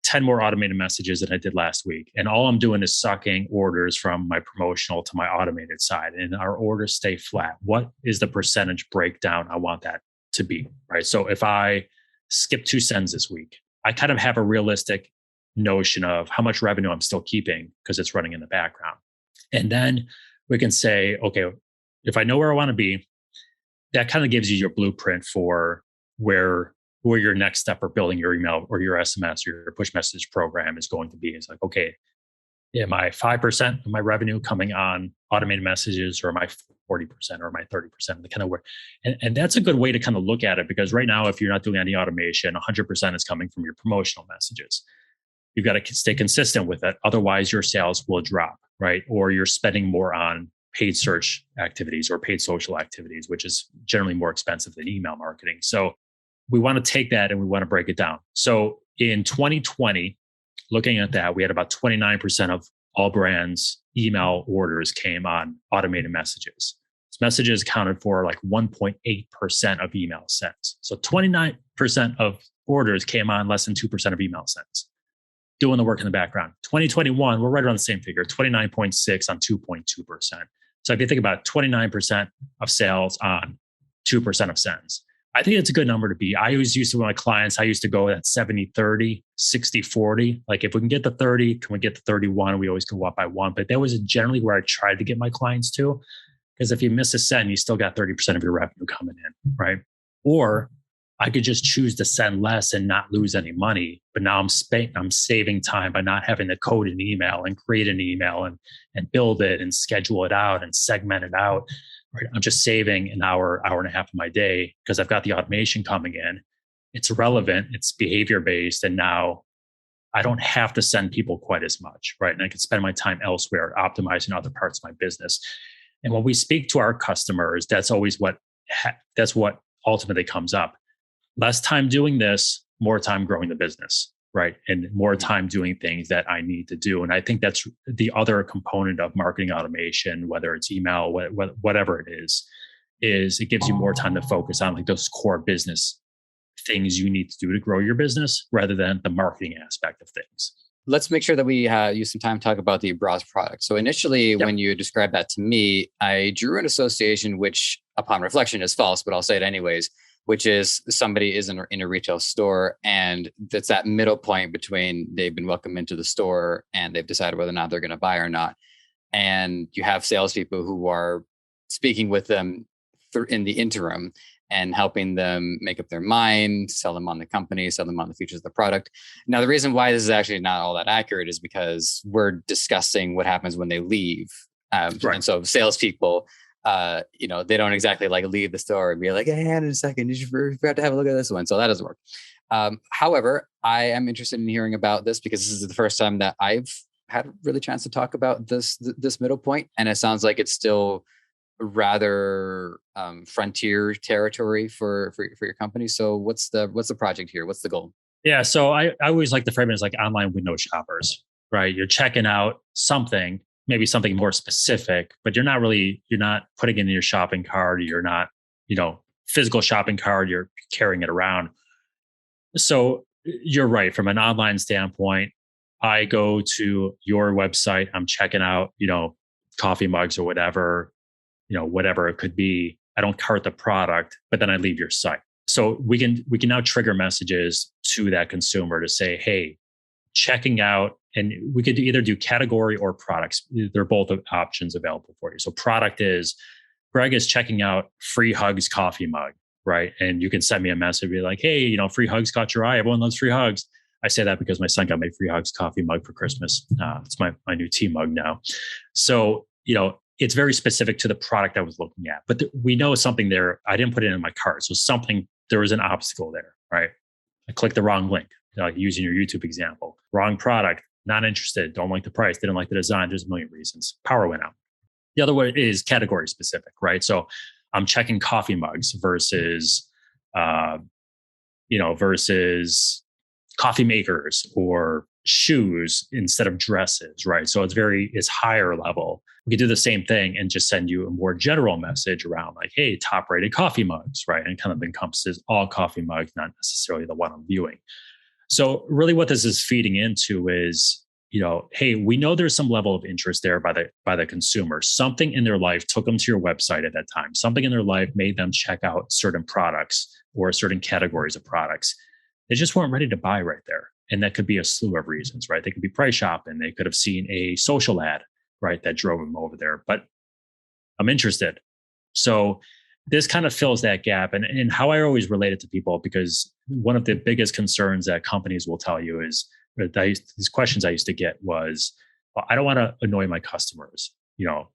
Speaker 1: 10 more automated messages than I did last week, and all I'm doing is sucking orders from my promotional to my automated side, and our orders stay flat, what is the percentage breakdown I want that to be, right? So if I skip 2 sends this week, I kind of have a realistic notion of how much revenue I'm still keeping because it's running in the background. And then we can say, okay, if I know where I want to be, that kind of gives you your blueprint for where your next step for building your email or your SMS or your push message program is going to be. It's like, okay, am I 5% of my revenue coming on automated messages, or am I 40% or am I 30%? The kind of where, and that's a good way to kind of look at it, because right now, if you're not doing any automation, 100% is coming from your promotional messages. You've got to stay consistent with it. Otherwise, your sales will drop, right? Or you're spending more on paid search activities or paid social activities, which is generally more expensive than email marketing. So we want to take that and we want to break it down. So in 2020, looking at that, we had about 29% of all brands' email orders came on automated messages. These messages accounted for like 1.8% of email sends. So 29% of orders came on less than 2% of email sends, doing the work in the background. 2021, we're right around the same figure, 29.6 on 2.2%. So if you think about 29% of sales on 2% of sends, I think it's a good number to be. I always used to, with my clients, I used to go at 70-30, 60-40. Like if we can get the 30, can we get the 31? We always go up by one. But that was generally where I tried to get my clients to. Because if you miss a send, you still got 30% of your revenue coming in, right? Or I could just choose to send less and not lose any money. But now I'm saving time by not having to code an email and create an email and build it and schedule it out and segment it out. Right? I'm just saving an hour and a half of my day because I've got the automation coming in. It's relevant, it's behavior based, and now I don't have to send people quite as much, right? And I can spend my time elsewhere, optimizing other parts of my business. And when we speak to our customers, that's always what ultimately comes up. Less time doing this, more time growing the business, right? And more time doing things that I need to do. And I think that's the other component of marketing automation, whether it's email, whatever it is it gives you more time to focus on like those core business things you need to do to grow your business rather than the marketing aspect of things.
Speaker 2: Let's make sure that we use some time to talk about the browse product. So initially, when you described that to me, I drew an association, which upon reflection is false, but I'll say it anyways, which is somebody is in a retail store, and that's that middle point between they've been welcomed into the store and they've decided whether or not they're going to buy or not. And you have salespeople who are speaking with them in the interim and helping them make up their mind, sell them on the company, sell them on the features of the product. Now, the reason why this is actually not all that accurate is because we're discussing what happens when they leave. Right. And so salespeople, they don't exactly like leave the store and be like, hey, hang on a second, you forgot to have a look at this one. So that doesn't work. However, I am interested in hearing about this because this is the first time that I've had really chance to talk about this middle point. And it sounds like it's still rather frontier territory for your company. So what's the project here? What's the goal?
Speaker 1: Yeah. So I always like to frame it as like online window shoppers, right? You're checking out something, maybe something more specific, but you're not putting it in your shopping cart. You're not, physical shopping cart, you're carrying it around. So you're right. From an online standpoint, I go to your website, I'm checking out, coffee mugs or whatever it could be. I don't cart the product, but then I leave your site. So we can now trigger messages to that consumer to say, hey, checking out, and we could either do category or products. They're both options available for you. So product is, Greg is checking out Free Hugs coffee mug, right? And you can send me a message, be like, hey, Free Hugs caught your eye. Everyone loves Free Hugs. I say that because my son got me Free Hugs coffee mug for Christmas. It's my new tea mug now. So, it's very specific to the product I was looking at, but we know something there. I didn't put it in my cart. So there was an obstacle there, right? I clicked the wrong link, using your YouTube example, wrong product, not interested, don't like the price, didn't like the design. There's a million reasons. Power went out. The other way is category specific, right? So I'm checking coffee mugs versus coffee makers or shoes instead of dresses, right? So it's higher level. We could do the same thing and just send you a more general message around like, hey, top rated coffee mugs, right? And kind of encompasses all coffee mugs, not necessarily the one I'm viewing. So really what this is feeding into is, hey, we know there's some level of interest there by the consumer. Something in their life took them to your website at that time. Something in their life made them check out certain products or certain categories of products. They just weren't ready to buy right there. And that could be a slew of reasons, right? They could be price shopping. They could have seen a social ad, right, that drove them over there. But I'm interested. So this kind of fills that gap. And how I always relate it to people, because one of the biggest concerns that companies will tell you is, these questions I used to get was, well, I don't want to annoy my customers,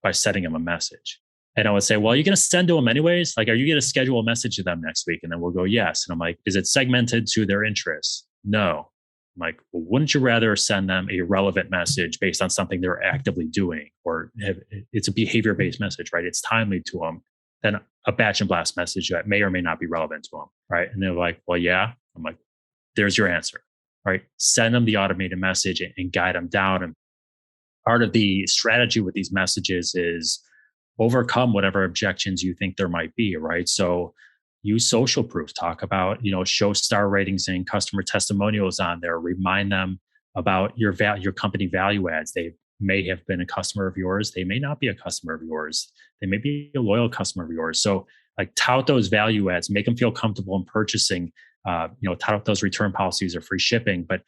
Speaker 1: by sending them a message. And I would say, well, you're going to send to them anyways. Like, are you going to schedule a message to them next week? And then we'll go, yes. And I'm like, is it segmented to their interests? No. I'm like, well, wouldn't you rather send them a relevant message based on something they're actively doing, or it's a behavior-based message, right? It's timely to them, than a batch and blast message that may or may not be relevant to them, right? And they're like, well, yeah. I'm like, there's your answer, right? Send them the automated message and guide them down. And part of the strategy with these messages is overcome whatever objections you think there might be, right? So use social proof, talk about, show star ratings and customer testimonials on there, remind them about your company value adds. They may have been a customer of yours. They may not be a customer of yours. They may be a loyal customer of yours. So like, tout those value adds, make them feel comfortable in purchasing, tout those return policies or free shipping. But,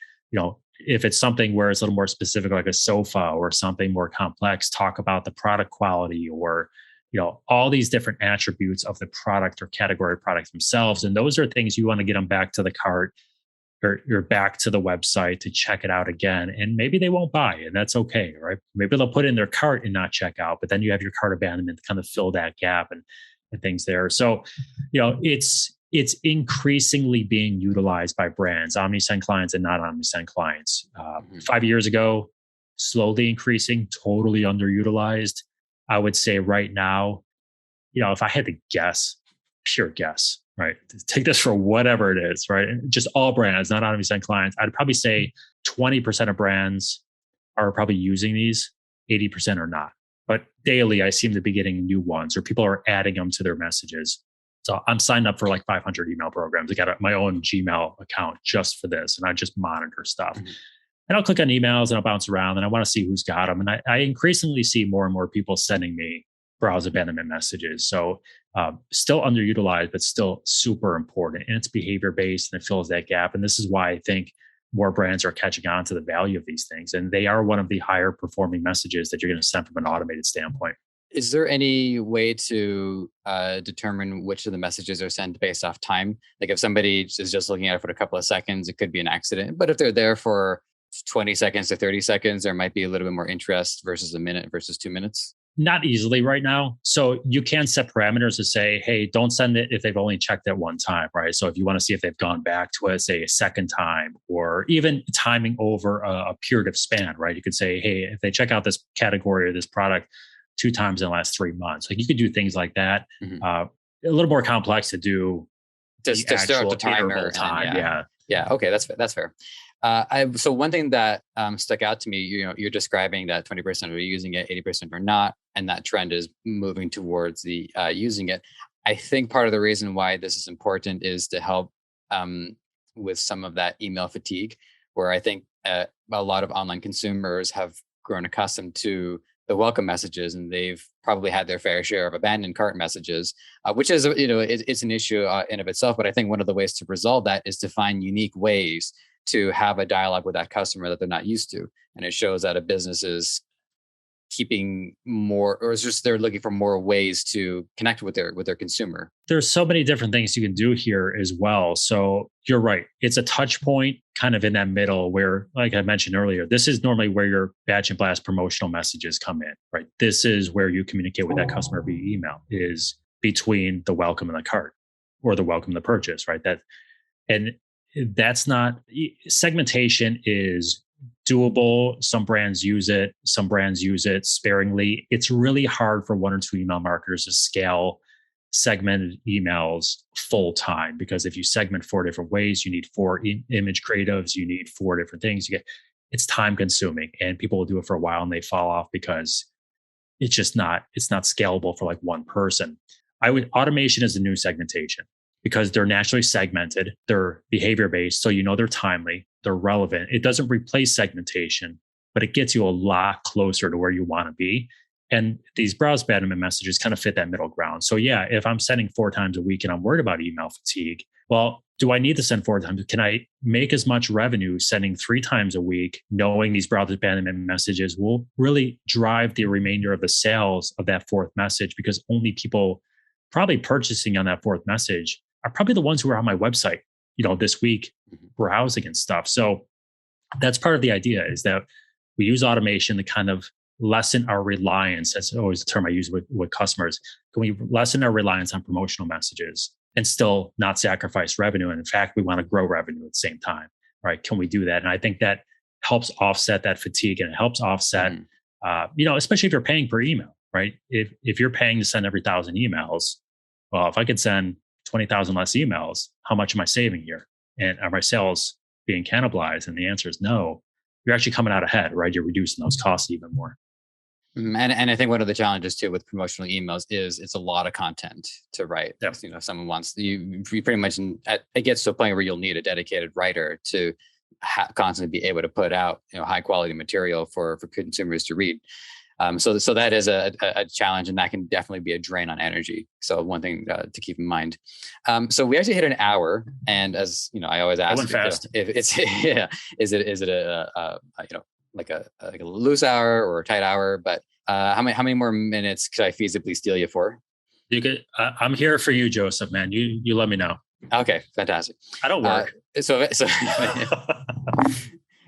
Speaker 1: if it's something where it's a little more specific, like a sofa or something more complex, talk about the product quality or, all these different attributes of the product or category of products themselves. And those are things you want to get them back to the cart or back to the website to check it out again. And maybe they won't buy, and that's okay, right? Maybe they'll put it in their cart and not check out, but then you have your cart abandonment to kind of fill that gap and things there. So, it's increasingly being utilized by brands, Omnisend clients and not Omnisend clients. 5 years ago, slowly increasing, totally underutilized. I would say right now, if I had to guess, pure guess, right? Take this for whatever it is, right? And just all brands, not Omnisend clients. I'd probably say 20% of brands are probably using these, 80% are not. But daily, I seem to be getting new ones, or people are adding them to their messages. So I'm signed up for like 500 email programs. I got my own Gmail account just for this, and I just monitor stuff. And I'll click on emails and I'll bounce around, and I want to see who's got them. And I increasingly see more and more people sending me browse abandonment messages. So still underutilized, but still super important. And it's behavior based, and it fills that gap. And this is why I think more brands are catching on to the value of these things. And they are one of the higher performing messages that you're going to send from an automated standpoint.
Speaker 2: Is there any way to determine which of the messages are sent based off time? Like, if somebody is just looking at it for a couple of seconds, it could be an accident. But if they're there for 20 seconds to 30 seconds, there might be a little bit more interest versus a minute versus 2 minutes.
Speaker 1: Not easily right now. So you can set parameters to say, hey, don't send it if they've only checked it one time, right? So if you want to see if they've gone back to it, say, a second time, or even timing over a period of span, right? You could say, hey, if they check out this category or this product 2 times in the last 3 months, like, you could do things like that. A little more complex to do.
Speaker 2: Just to start the timer. Yeah. Okay, that's fair. So one thing that stuck out to me, you're describing that 20% are using it, 80% are not, and that trend is moving towards the using it. I think part of the reason why this is important is to help with some of that email fatigue, where I think a lot of online consumers have grown accustomed to the welcome messages, and they've probably had their fair share of abandoned cart messages, which is, it's an issue in of itself. But I think one of the ways to resolve that is to find unique ways to have a dialogue with that customer that they're not used to. And it shows that a business is keeping more, or it's just they're looking for more ways to connect with their consumer.
Speaker 1: There's so many different things you can do here as well. So you're right. It's a touch point kind of in that middle where, like I mentioned earlier, this is normally where your batch and blast promotional messages come in, right? This is where you communicate with that customer via email, is between the welcome and the cart, or the welcome and the purchase, right? That's not, segmentation is doable. Some brands use it. Some brands use it sparingly. It's really hard for 1 or 2 email marketers to scale segmented emails full time, because if you segment 4 different ways, you need 4 image creatives, you need 4 different things. It's time consuming, and people will do it for a while and they fall off because it's not scalable for like one person. Automation is the new segmentation, because they're naturally segmented, they're behavior based, so they're timely, they're relevant. It doesn't replace segmentation, but it gets you a lot closer to where you want to be. And these browse abandonment messages kind of fit that middle ground. So yeah, if I'm sending 4 times a week and I'm worried about email fatigue, well, do I need to send 4 times? Can I make as much revenue sending 3 times a week, knowing these browse abandonment messages will really drive the remainder of the sales of that 4th message? Because only people probably purchasing on that 4th message are probably the ones who are on my website, this week, browsing and stuff. So that's part of the idea, is that we use automation to kind of lessen our reliance. That's always the term I use with customers. Can we lessen our reliance on promotional messages and still not sacrifice revenue? And in fact, we want to grow revenue at the same time, right? Can we do that? And I think that helps offset that fatigue, and it helps offset, especially if you're paying per email, right? If you're paying to send every 1,000 emails, well, if I could send 20,000 less emails, how much am I saving here? And are my sales being cannibalized? And the answer is no. You're actually coming out ahead, right? You're reducing those costs even more.
Speaker 2: And I think one of the challenges too with promotional emails is it's a lot of content to write. Yep. If someone wants you pretty much, it gets to a point where you'll need a dedicated writer to constantly be able to put out high quality material for consumers to read. So that is a challenge, and that can definitely be a drain on energy. So one thing to keep in mind. So we actually hit an hour, and as I always ask, if it's is it a like a loose hour or a tight hour? But how many more minutes could I feasibly steal you for?
Speaker 1: You could. I'm here for you, Joseph. Man, you let me know.
Speaker 2: Okay, fantastic.
Speaker 1: I don't work.
Speaker 2: So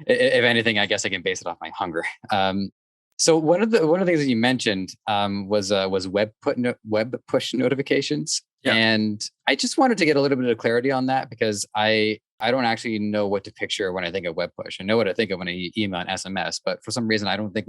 Speaker 2: if anything, I guess I can base it off my hunger. So one of the things that you mentioned was web push notifications, and I just wanted to get a little bit of clarity on that, because I don't actually know what to picture when I think of web push. I know what I think of when I email and SMS, but for some reason I don't think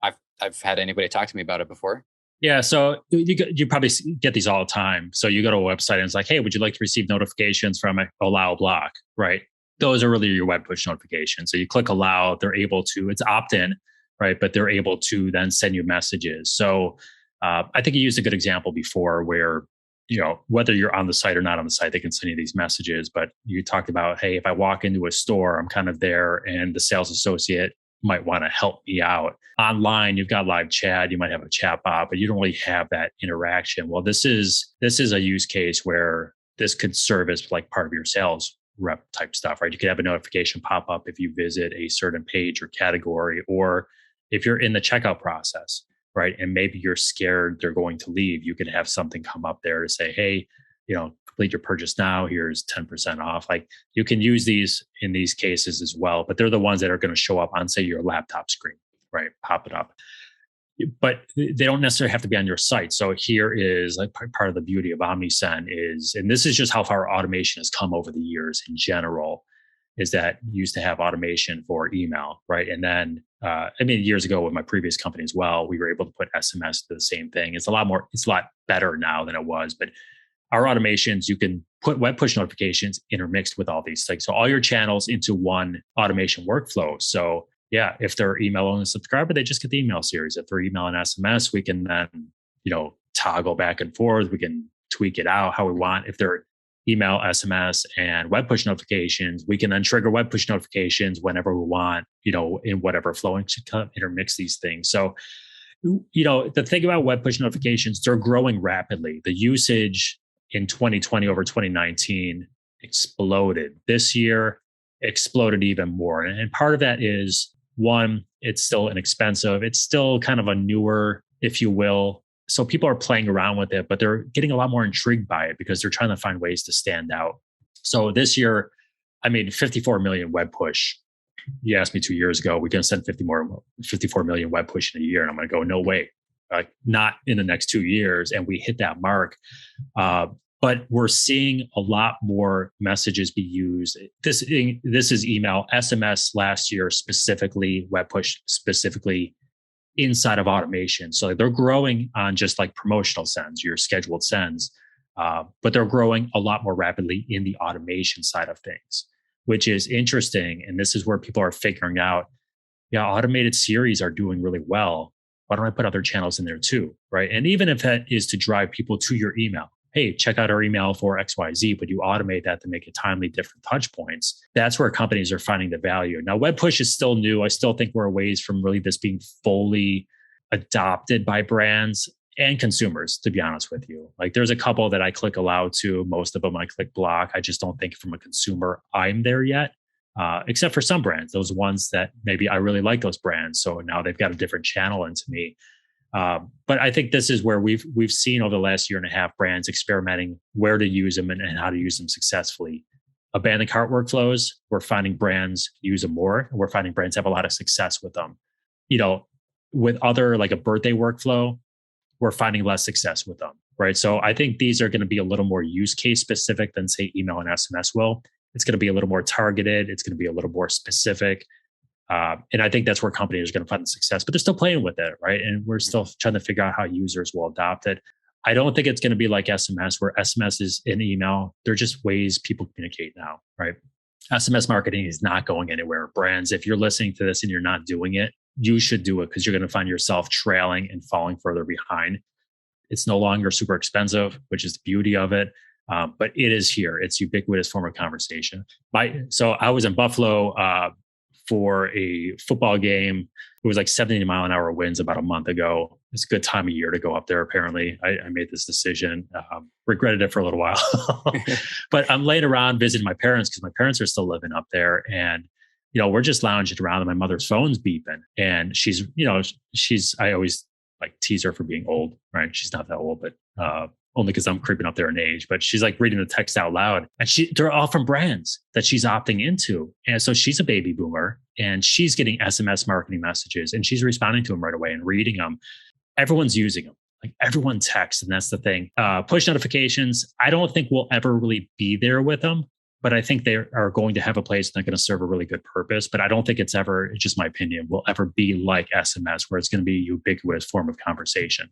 Speaker 2: I've had anybody talk to me about it before.
Speaker 1: Yeah, so you probably get these all the time. So you go to a website and it's like, hey, would you like to receive notifications from allow block, right? Those are really your web push notifications. So you click allow, they're able to, it's opt-in, right? But they're able to then send you messages. So I think you used a good example before where, whether you're on the site or not on the site, they can send you these messages. But you talked about, hey, if I walk into a store, I'm kind of there and the sales associate might want to help me out. Online, you've got live chat, you might have a chat bot, but you don't really have that interaction. Well, this is a use case where this could serve as like part of your sales rep type stuff, right? You could have a notification pop up if you visit a certain page or category, or if you're in the checkout process, right? And maybe you're scared they're going to leave, you could have something come up there to say, hey, complete your purchase now, here's 10% off. Like, you can use these in these cases as well, but they're the ones that are going to show up on, say, your laptop screen, right? Pop it up. But they don't necessarily have to be on your site. So here is like part of the beauty of Omnisend is, and this is just how far automation has come over the years in general, is that you used to have automation for email, right? And then, years ago with my previous company as well, we were able to put SMS to the same thing. It's a lot better now than it was, but our automations, you can put web push notifications intermixed with all these things. So all your channels into one automation workflow. So yeah, if they're email only subscriber, they just get the email series. If they're email and SMS, we can then, toggle back and forth. We can tweak it out how we want. If they're email, SMS, and web push notifications, we can then trigger web push notifications whenever we want, in whatever flow, and intermix these things. So, the thing about web push notifications, they're growing rapidly. The usage in 2020 over 2019 exploded. This year exploded even more. And part of that is, one, it's still inexpensive. It's still kind of a newer, if you will. So people are playing around with it, but they're getting a lot more intrigued by it because they're trying to find ways to stand out. So this year, I made 54 million web push. You asked me 2 years ago, we're going to send 54 million web push in a year. And I'm going to go, no way, not in the next 2 years. And we hit that mark. But we're seeing a lot more messages be used. This is email, SMS last year, specifically web push, specifically inside of automation. So they're growing on just like promotional sends, your scheduled sends, but they're growing a lot more rapidly in the automation side of things, which is interesting. And this is where people are figuring out, automated series are doing really well. Why don't I put other channels in there too, right? And even if that is to drive people to your email, hey, check out our email for XYZ, but you automate that to make it timely, different touch points. That's where companies are finding the value. Now, web push is still new. I still think we're a ways from really this being fully adopted by brands and consumers, to be honest with you. Like, there's a couple that I click allow to. Most of them I click block. I just don't think from a consumer I'm there yet, except for some brands, those ones that maybe I really like those brands. So now they've got a different channel into me. But I think this is where we've seen over the last year and a half brands experimenting where to use them and how to use them successfully. Abandoned cart workflows, we're finding brands use them more, and we're finding brands have a lot of success with them. with other like a birthday workflow, we're finding less success with them, right? So I think these are going to be a little more use case specific than say email and SMS will. It's going to be a little more targeted. It's going to be a little more specific. And I think that's where companies are going to find the success, but they're still playing with it, right? And we're still trying to figure out how users will adopt it. I don't think it's going to be like SMS, where SMS is in email. They're just ways people communicate now, right? SMS marketing is not going anywhere. Brands, if you're listening to this and you're not doing it, you should do it, because you're going to find yourself trailing and falling further behind. It's no longer super expensive, which is the beauty of it. But it is here. It's ubiquitous form of conversation. So I was in Buffalo for a football game. It was like 70-mile-an-hour winds about a month ago. It's a good time of year to go up there, apparently. I made this decision. Regretted it for a little while. But I'm laying around visiting my parents, because my parents are still living up there. And we're just lounging around and my mother's phone's beeping. And I always like tease her for being old, right? She's not that old, but only because I'm creeping up there in age. But she's like reading the text out loud, and they're all from brands that she's opting into. And so she's a baby boomer, and she's getting SMS marketing messages, and she's responding to them right away and reading them. Everyone's using them. Like everyone texts, and that's the thing. Push notifications, I don't think we'll ever really be there with them. But I think they are going to have a place, and they're going to serve a really good purpose. But I don't think it's just my opinion, will ever be like SMS, where it's going to be a ubiquitous form of conversation.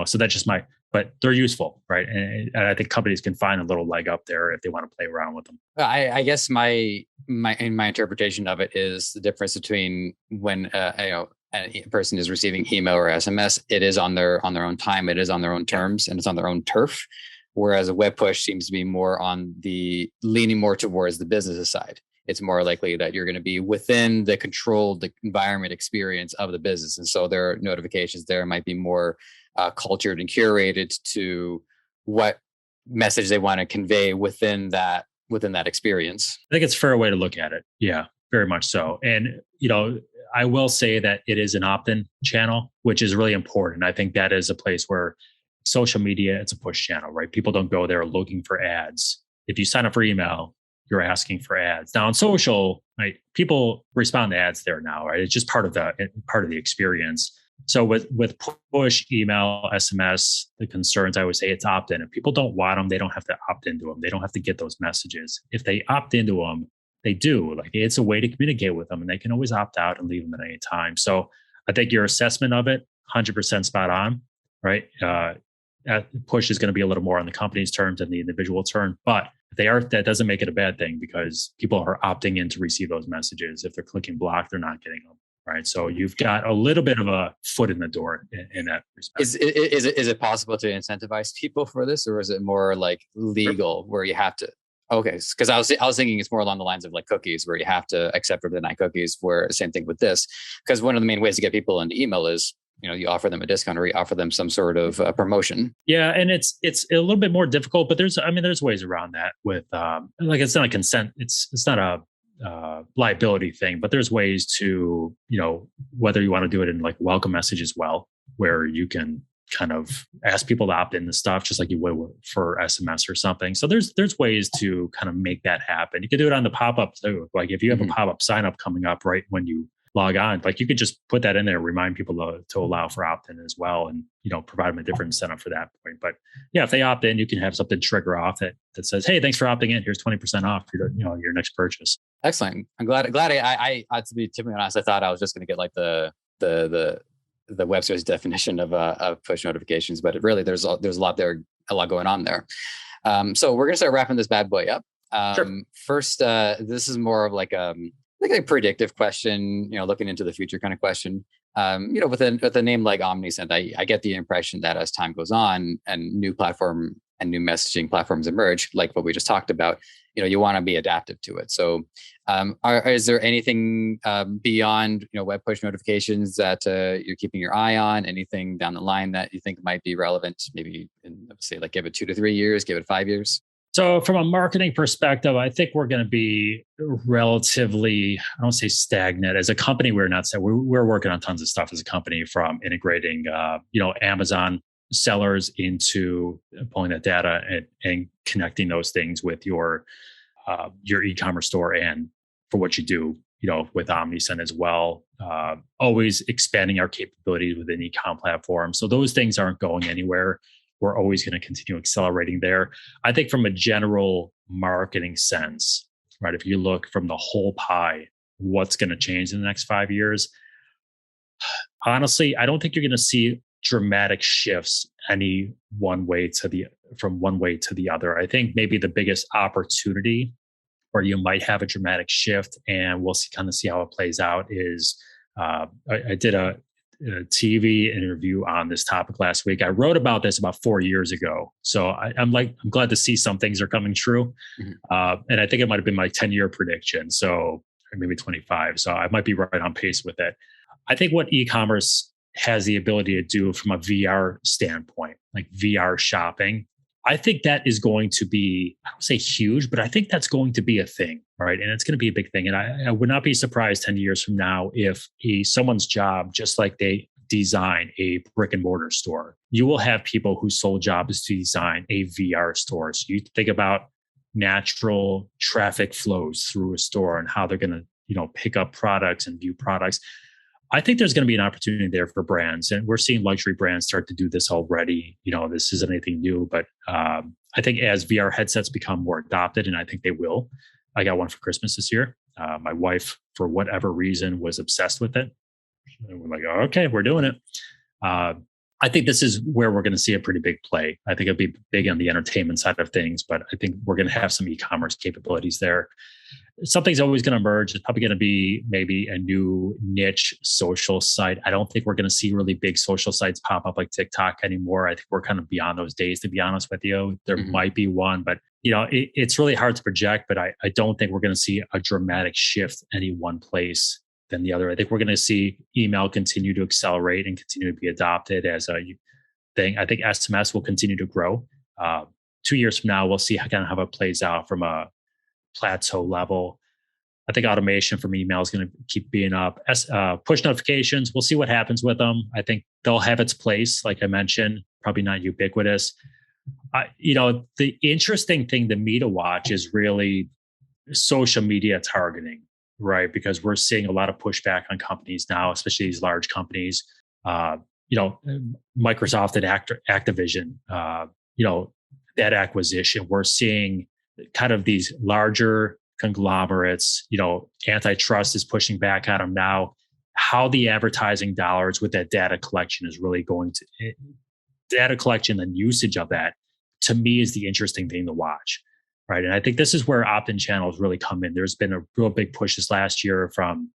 Speaker 1: So that's just but they're useful, right? And I think companies can find a little leg up there if they want to play around with them.
Speaker 2: I guess my interpretation of it is the difference between when a person is receiving email or SMS. It is on their own time. It is on their own terms, and it's on their own turf. Whereas a web push seems to be more on leaning more towards the business side. It's more likely that you're going to be within the controlled environment experience of the business. And so their notifications there might be more cultured and curated to what message they want to convey within that experience.
Speaker 1: I think it's a fair way to look at it. Yeah, very much so. And, I will say that it is an opt-in channel, which is really important. I think that is a place where social media, it's a push channel, right? People don't go there looking for ads. If you sign up for email, you're asking for ads. Now on social, right, people respond to ads there now, right? It's just part of the experience. So with push, email, SMS, the concerns, I would say it's opt-in. If people don't want them, they don't have to opt into them. They don't have to get those messages. If they opt into them, they do. Like, it's a way to communicate with them, and they can always opt out and leave them at any time. So I think your assessment of it, 100% spot on, right? Push is going to be a little more on the company's terms than the individual term, but that doesn't make it a bad thing, because people are opting in to receive those messages. If they're clicking block, they're not getting them, right? So you've got a little bit of a foot in the door in that respect.
Speaker 2: Is it possible to incentivize people for this, or is it more like legal where you have to? Okay, because I was thinking it's more along the lines of like cookies, where you have to accept or deny cookies. Where same thing with this, because one of the main ways to get people into email is you offer them a discount, or you offer them some sort of promotion.
Speaker 1: Yeah, and it's a little bit more difficult, but there's ways around that with like, it's not a consent, it's not a liability thing, but there's ways to whether you want to do it in like welcome message as well, where you can kind of ask people to opt in the stuff just like you would for SMS or something. So there's ways to kind of make that happen. You can do it on the pop-up too. Like if you have a pop-up sign up coming up right when you log on, like you could just put that in there, remind people to allow for opt-in as well, and provide them a different incentive for that point. But yeah, if they opt in, you can have something trigger off that says, hey, thanks for opting in, here's 20% off your next purchase.
Speaker 2: Excellent. I'm glad I to be honest, I thought I was just going to get like the Webster's definition of push notifications, but there's a lot going on there. So we're going to start wrapping this bad boy up.
Speaker 1: Sure.
Speaker 2: First, this is more of like a predictive question, looking into the future kind of question. With a name like Omnisend, I get the impression that as time goes on and new platform and new messaging platforms emerge, like what we just talked about, you want to be adaptive to it. So is there anything beyond, web push notifications that you're keeping your eye on? Anything down the line that you think might be relevant? Maybe say like give it 2 to 3 years, give it 5 years?
Speaker 1: So from a marketing perspective, I think we're going to be relatively, I don't say stagnant. As a company, we're working on tons of stuff as a company, from integrating, Amazon sellers into pulling that data and connecting those things with your e-commerce store and for what you do with Omnisend as well. Always expanding our capabilities within e-com platform. So those things aren't going anywhere. We're always going to continue accelerating there. I think from a general marketing sense, right? If you look from the whole pie, what's going to change in the next 5 years? Honestly, I don't think you're going to see dramatic shifts from one way to the other. I think maybe the biggest opportunity where you might have a dramatic shift, and we'll see how it plays out, is I did a TV interview on this topic last week. I wrote about this about 4 years ago. So I'm glad to see some things are coming true. Mm-hmm. And I think it might have been my 10-year prediction. So, or maybe 25. So I might be right on pace with it. I think what e-commerce has the ability to do from a VR standpoint, like VR shopping, I think that is going to be, I don't say huge, but I think that's going to be a thing, right? And it's going to be a big thing. And I would not be surprised 10 years from now if someone's job, just like they design a brick and mortar store, you will have people whose sole job is to design a VR store. So you think about natural traffic flows through a store and how they're going to, pick up products and view products. I think there's going to be an opportunity there for brands, and we're seeing luxury brands start to do this already. This isn't anything new, but I think as VR headsets become more adopted, and I think they will. I got one for Christmas this year. My wife, for whatever reason, was obsessed with it. And we're like, oh, okay, we're doing it. I think this is where we're going to see a pretty big play. I think it'll be big on the entertainment side of things, but I think we're going to have some e-commerce capabilities there. Something's always going to emerge. It's probably going to be maybe a new niche social site. I don't think we're going to see really big social sites pop up like TikTok anymore. I think we're kind of beyond those days, to be honest with you. There might be one, but it's really hard to project, but I don't think we're going to see a dramatic shift any one place than the other. I think we're going to see email continue to accelerate and continue to be adopted as a thing. I think SMS will continue to grow. 2 years from now, we'll see how it plays out from a plateau level. I think automation from email is going to keep being up. Push notifications, we'll see what happens with them. I think they'll have its place, like I mentioned, probably not ubiquitous. The interesting thing to me to watch is really social media targeting, right? Because we're seeing a lot of pushback on companies now, especially these large companies. Microsoft and Activision, that acquisition, we're seeing kind of these larger conglomerates, antitrust is pushing back on them now. How the advertising dollars with that data collection is really going to, data collection and usage of that, to me, is the interesting thing to watch, right? And I think this is where opt-in channels really come in. There's been a real big push this last year from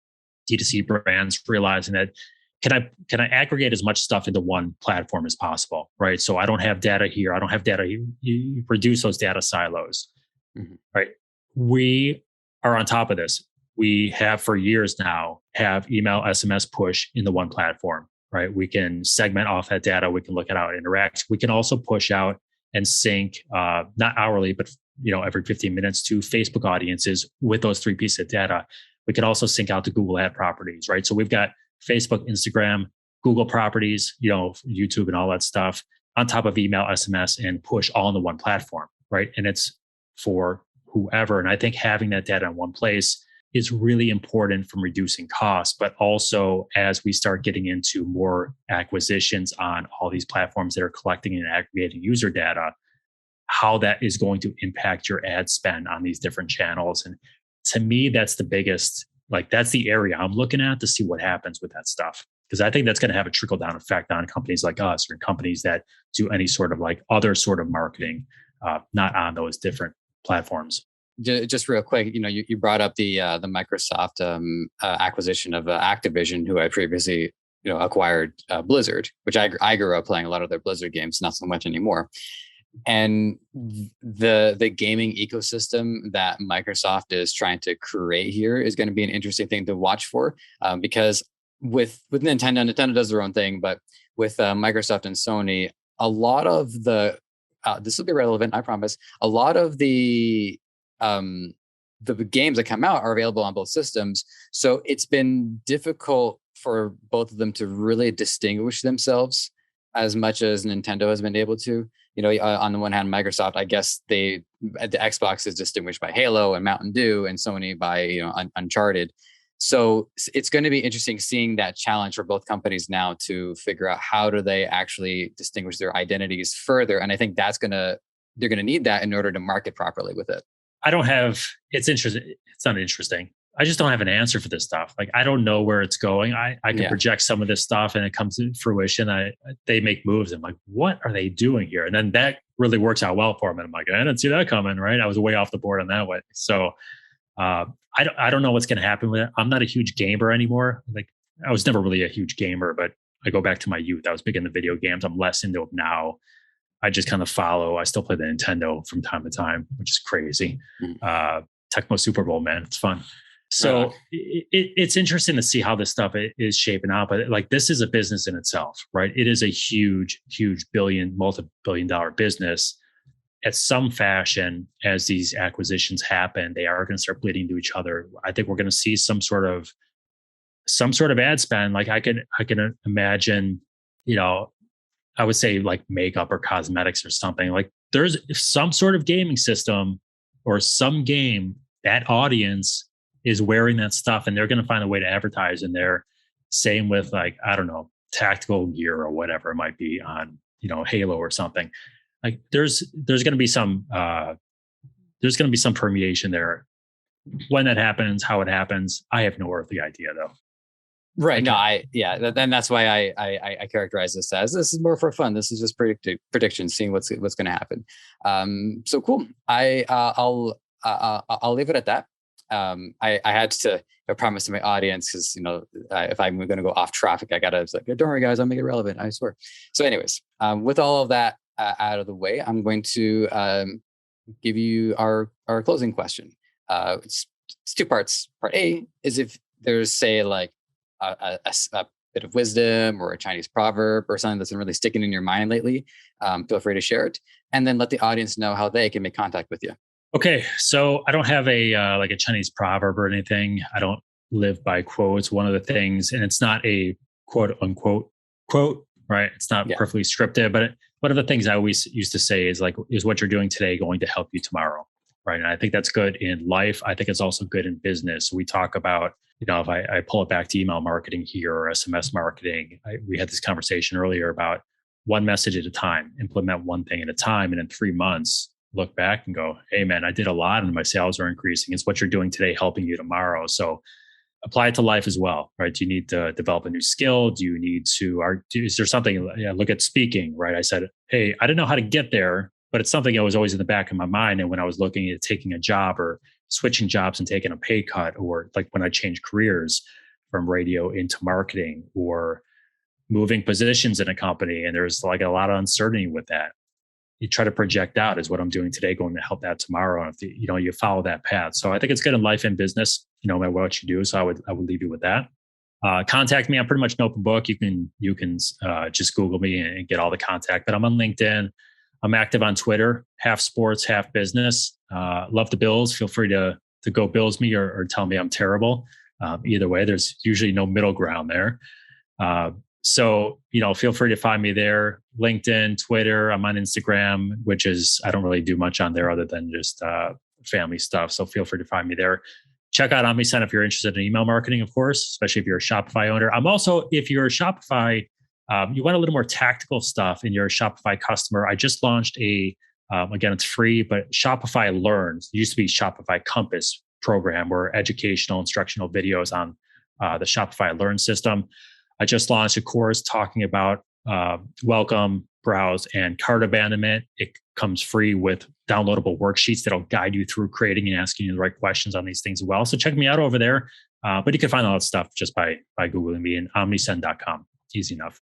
Speaker 1: D2C brands realizing that can I aggregate as much stuff into one platform as possible, right? So I don't have data here. I don't have data here. You reduce those data silos. Mm-hmm. Right. We are on top of this. We have for years now have email, SMS push in the one platform, right? We can segment off that data. We can look at how it interacts. We can also push out and sync, not hourly, but every 15 minutes to Facebook audiences with those three pieces of data. We can also sync out to Google ad properties, right? So we've got Facebook, Instagram, Google properties, YouTube and all that stuff on top of email, SMS, and push all in the one platform, right? And it's for whoever. And I think having that data in one place is really important from reducing costs, but also as we start getting into more acquisitions on all these platforms that are collecting and aggregating user data, how that is going to impact your ad spend on these different channels. And to me, that's the biggest, that's the area I'm looking at to see what happens with that stuff. Because I think that's going to have a trickle down effect on companies like us or companies that do any sort of other sort of marketing, not on those different platforms.
Speaker 2: Just real quick, you brought up the Microsoft acquisition of Activision, who I previously acquired Blizzard, which I grew up playing a lot of their Blizzard games, not so much anymore. And the gaming ecosystem that Microsoft is trying to create here is going to be an interesting thing to watch for, because with Nintendo does their own thing, but with Microsoft and Sony, a lot of the this will be relevant, I promise. A lot of the games that come out are available on both systems. So it's been difficult for both of them to really distinguish themselves as much as Nintendo has been able to. On the one hand, Microsoft, I guess the Xbox is distinguished by Halo and Mountain Dew, and Sony by Uncharted. So it's going to be interesting seeing that challenge for both companies now to figure out how do they actually distinguish their identities further. And I think they're going to need that in order to market properly with it.
Speaker 1: It's interesting. It's not interesting. I just don't have an answer for this stuff. Like, I don't know where it's going. I can project some of this stuff and it comes to fruition. They make moves. I'm like, what are they doing here? And then that really works out well for them. And I'm like, I didn't see that coming, right? I was way off the board on that way. So I don't know what's going to happen with it. I'm not a huge gamer anymore. Like, I was never really a huge gamer, but I go back to my youth. I was big into video games. I'm less into them now. I just kind of follow. I still play the Nintendo from time to time, which is crazy. Tecmo Super Bowl, man, it's fun. So it's interesting to see how this stuff is shaping out. But like, this is a business in itself, right? It is a huge, huge multi-billion-dollar business. At some fashion, as these acquisitions happen, they are going to start bleeding to each other. I think we're going to see some sort of ad spend. Like, I can imagine, I would say like makeup or cosmetics or something. Like, there's some sort of gaming system or some game that audience is wearing that stuff, and they're going to find a way to advertise in there. Same with, like, I don't know, tactical gear or whatever it might be on, Halo or something. Like, there's going to be some permeation there. When that happens, how it happens, I have no earthly idea though.
Speaker 2: Right. Then that's why I characterize this is more for fun. This is just prediction, seeing what's going to happen. So cool. I'll leave it at that. I had to promise to my audience, because if I'm going to go off traffic, I gotta like, don't worry guys, I'll make it relevant, I swear. So anyways, with all of that out of the way, I'm going to give you our closing question. It's two parts. Part A is if there's, say, like a bit of wisdom or a Chinese proverb or something that's been really sticking in your mind lately, feel free to share it, and then let the audience know how they can make contact with you.
Speaker 1: Okay, so I don't have a Chinese proverb or anything. I don't live by quotes. One of the things, and it's not a quote unquote quote, right? It's not perfectly scripted, but one of the things I always used to say is what you're doing today going to help you tomorrow, right? And I think that's good in life. I think it's also good in business. We talk about, if I pull it back to email marketing here or SMS marketing, we had this conversation earlier about one message at a time, implement one thing at a time, and in 3 months, look back and go, hey man, I did a lot and my sales are increasing. It's what you're doing today helping you tomorrow. So apply it to life as well, right? Do you need to develop a new skill? Do you need to, is there something, look at speaking, right? I said, hey, I didn't know how to get there, but it's something that was always in the back of my mind. And when I was looking at taking a job or switching jobs and taking a pay cut, or like when I changed careers from radio into marketing or moving positions in a company, and there's like a lot of uncertainty with that. You try to project out, is what I'm doing today going to help that tomorrow? And if you follow that path. So I think it's good in life and business, no matter what you do. So I would leave you with that. Contact me. I'm pretty much an open book. You can just Google me and get all the contact. But I'm on LinkedIn. I'm active on Twitter, half sports, half business. Love the Bills. Feel free to go Bills me or tell me I'm terrible. Either way, there's usually no middle ground there. So, feel free to find me there. LinkedIn, Twitter. I'm on Instagram, which is, I don't really do much on there other than just family stuff. So feel free to find me there. Check out Omnisend if you're interested in email marketing, of course, especially if you're a Shopify owner. I'm also, if you're a Shopify, you want a little more tactical stuff and you're a Shopify customer, I just launched again, it's free, but Shopify Learns. It used to be Shopify Compass program, where educational, instructional videos on the Shopify Learn system. I just launched a course talking about welcome, browse, and cart abandonment. It comes free with downloadable worksheets that'll guide you through creating and asking you the right questions on these things as well. So check me out over there. But you can find all that stuff just by Googling me and omnisend.com. Easy enough.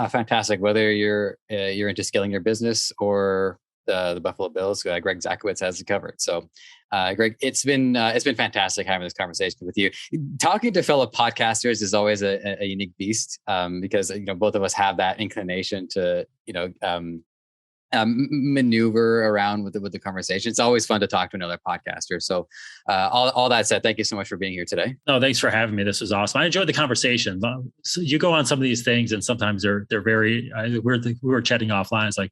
Speaker 2: Fantastic. Whether you're into scaling your business or the Buffalo Bills, Greg Zakowicz has it covered. So, Greg, it's been fantastic having this conversation with you. Talking to fellow podcasters is always a unique beast, because both of us have that inclination to maneuver around with the conversation. It's always fun to talk to another podcaster. So, all that said, thank you so much for being here today.
Speaker 1: No, thanks for having me. This was awesome. I enjoyed the conversation. So you go on some of these things, and sometimes they're very. We were chatting offline. It's like,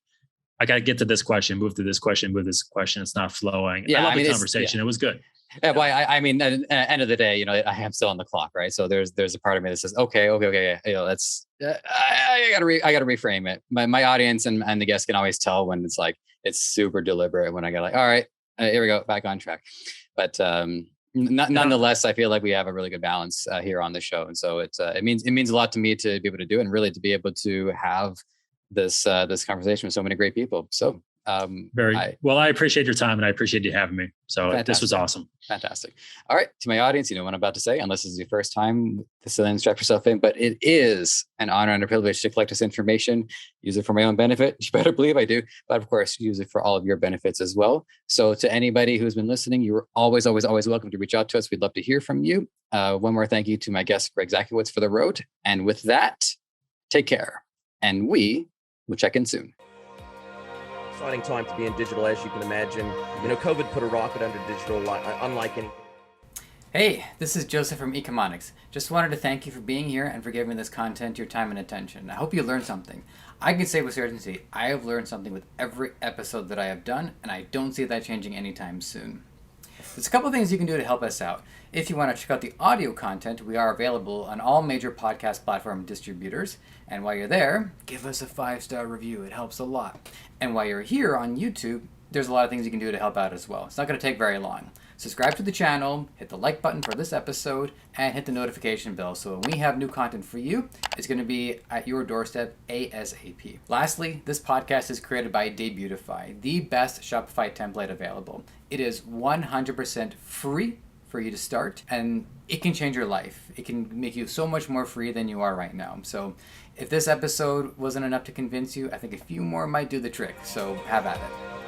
Speaker 1: I got to get to this question, move to this question, move this question. It's not flowing.
Speaker 2: Yeah,
Speaker 1: I love the conversation. It was good.
Speaker 2: Yeah, well, I mean, at the end of the day, you know, I am still on the clock, right? So there's a part of me that says, okay, you know, that's I gotta reframe it. My audience and the guests can always tell when it's like it's super deliberate, when I go like, all right, here we go, back on track. But nonetheless, I feel like we have a really good balance here on the show, and so it means a lot to me to be able to do it, and really to be able to have this conversation with so many great people. So
Speaker 1: well, I appreciate your time, and I appreciate you having me. So
Speaker 2: fantastic.
Speaker 1: This was awesome.
Speaker 2: Fantastic. All right, to my audience, you know what I'm about to say, unless this is your first time, then strap yourself in. But it is an honor and a privilege to collect this information, use it for my own benefit. You better believe I do. But of course, use it for all of your benefits as well. So to anybody who's been listening, you're always welcome to reach out to us. We'd love to hear from you. One more thank you to my guest, Greg Zakowicz, for the road. And with that, take care. And we will check in soon.
Speaker 3: Exciting time to be in digital, as you can imagine. You know, COVID put a rocket under digital, unlike any.
Speaker 4: Hey, this is Joseph from Ecomonics. Just wanted to thank you for being here and for giving this content your time and attention. I hope you learned something. I can say with certainty, I have learned something with every episode that I have done, and I don't see that changing anytime soon. There's a couple of things you can do to help us out. If you want to check out the audio content, we are available on all major podcast platform distributors. And while you're there, give us a 5-star review. It helps a lot. And while you're here on YouTube, there's a lot of things you can do to help out as well. It's not going to take very long. Subscribe to the channel, hit the like button for this episode, and hit the notification bell so when we have new content for you, it's going to be at your doorstep ASAP. Lastly, this podcast is created by Debutify, the best Shopify template available. It is 100% free for you to start, and it can change your life. It can make you so much more free than you are right now. So if this episode wasn't enough to convince you, I think a few more might do the trick. So have at it.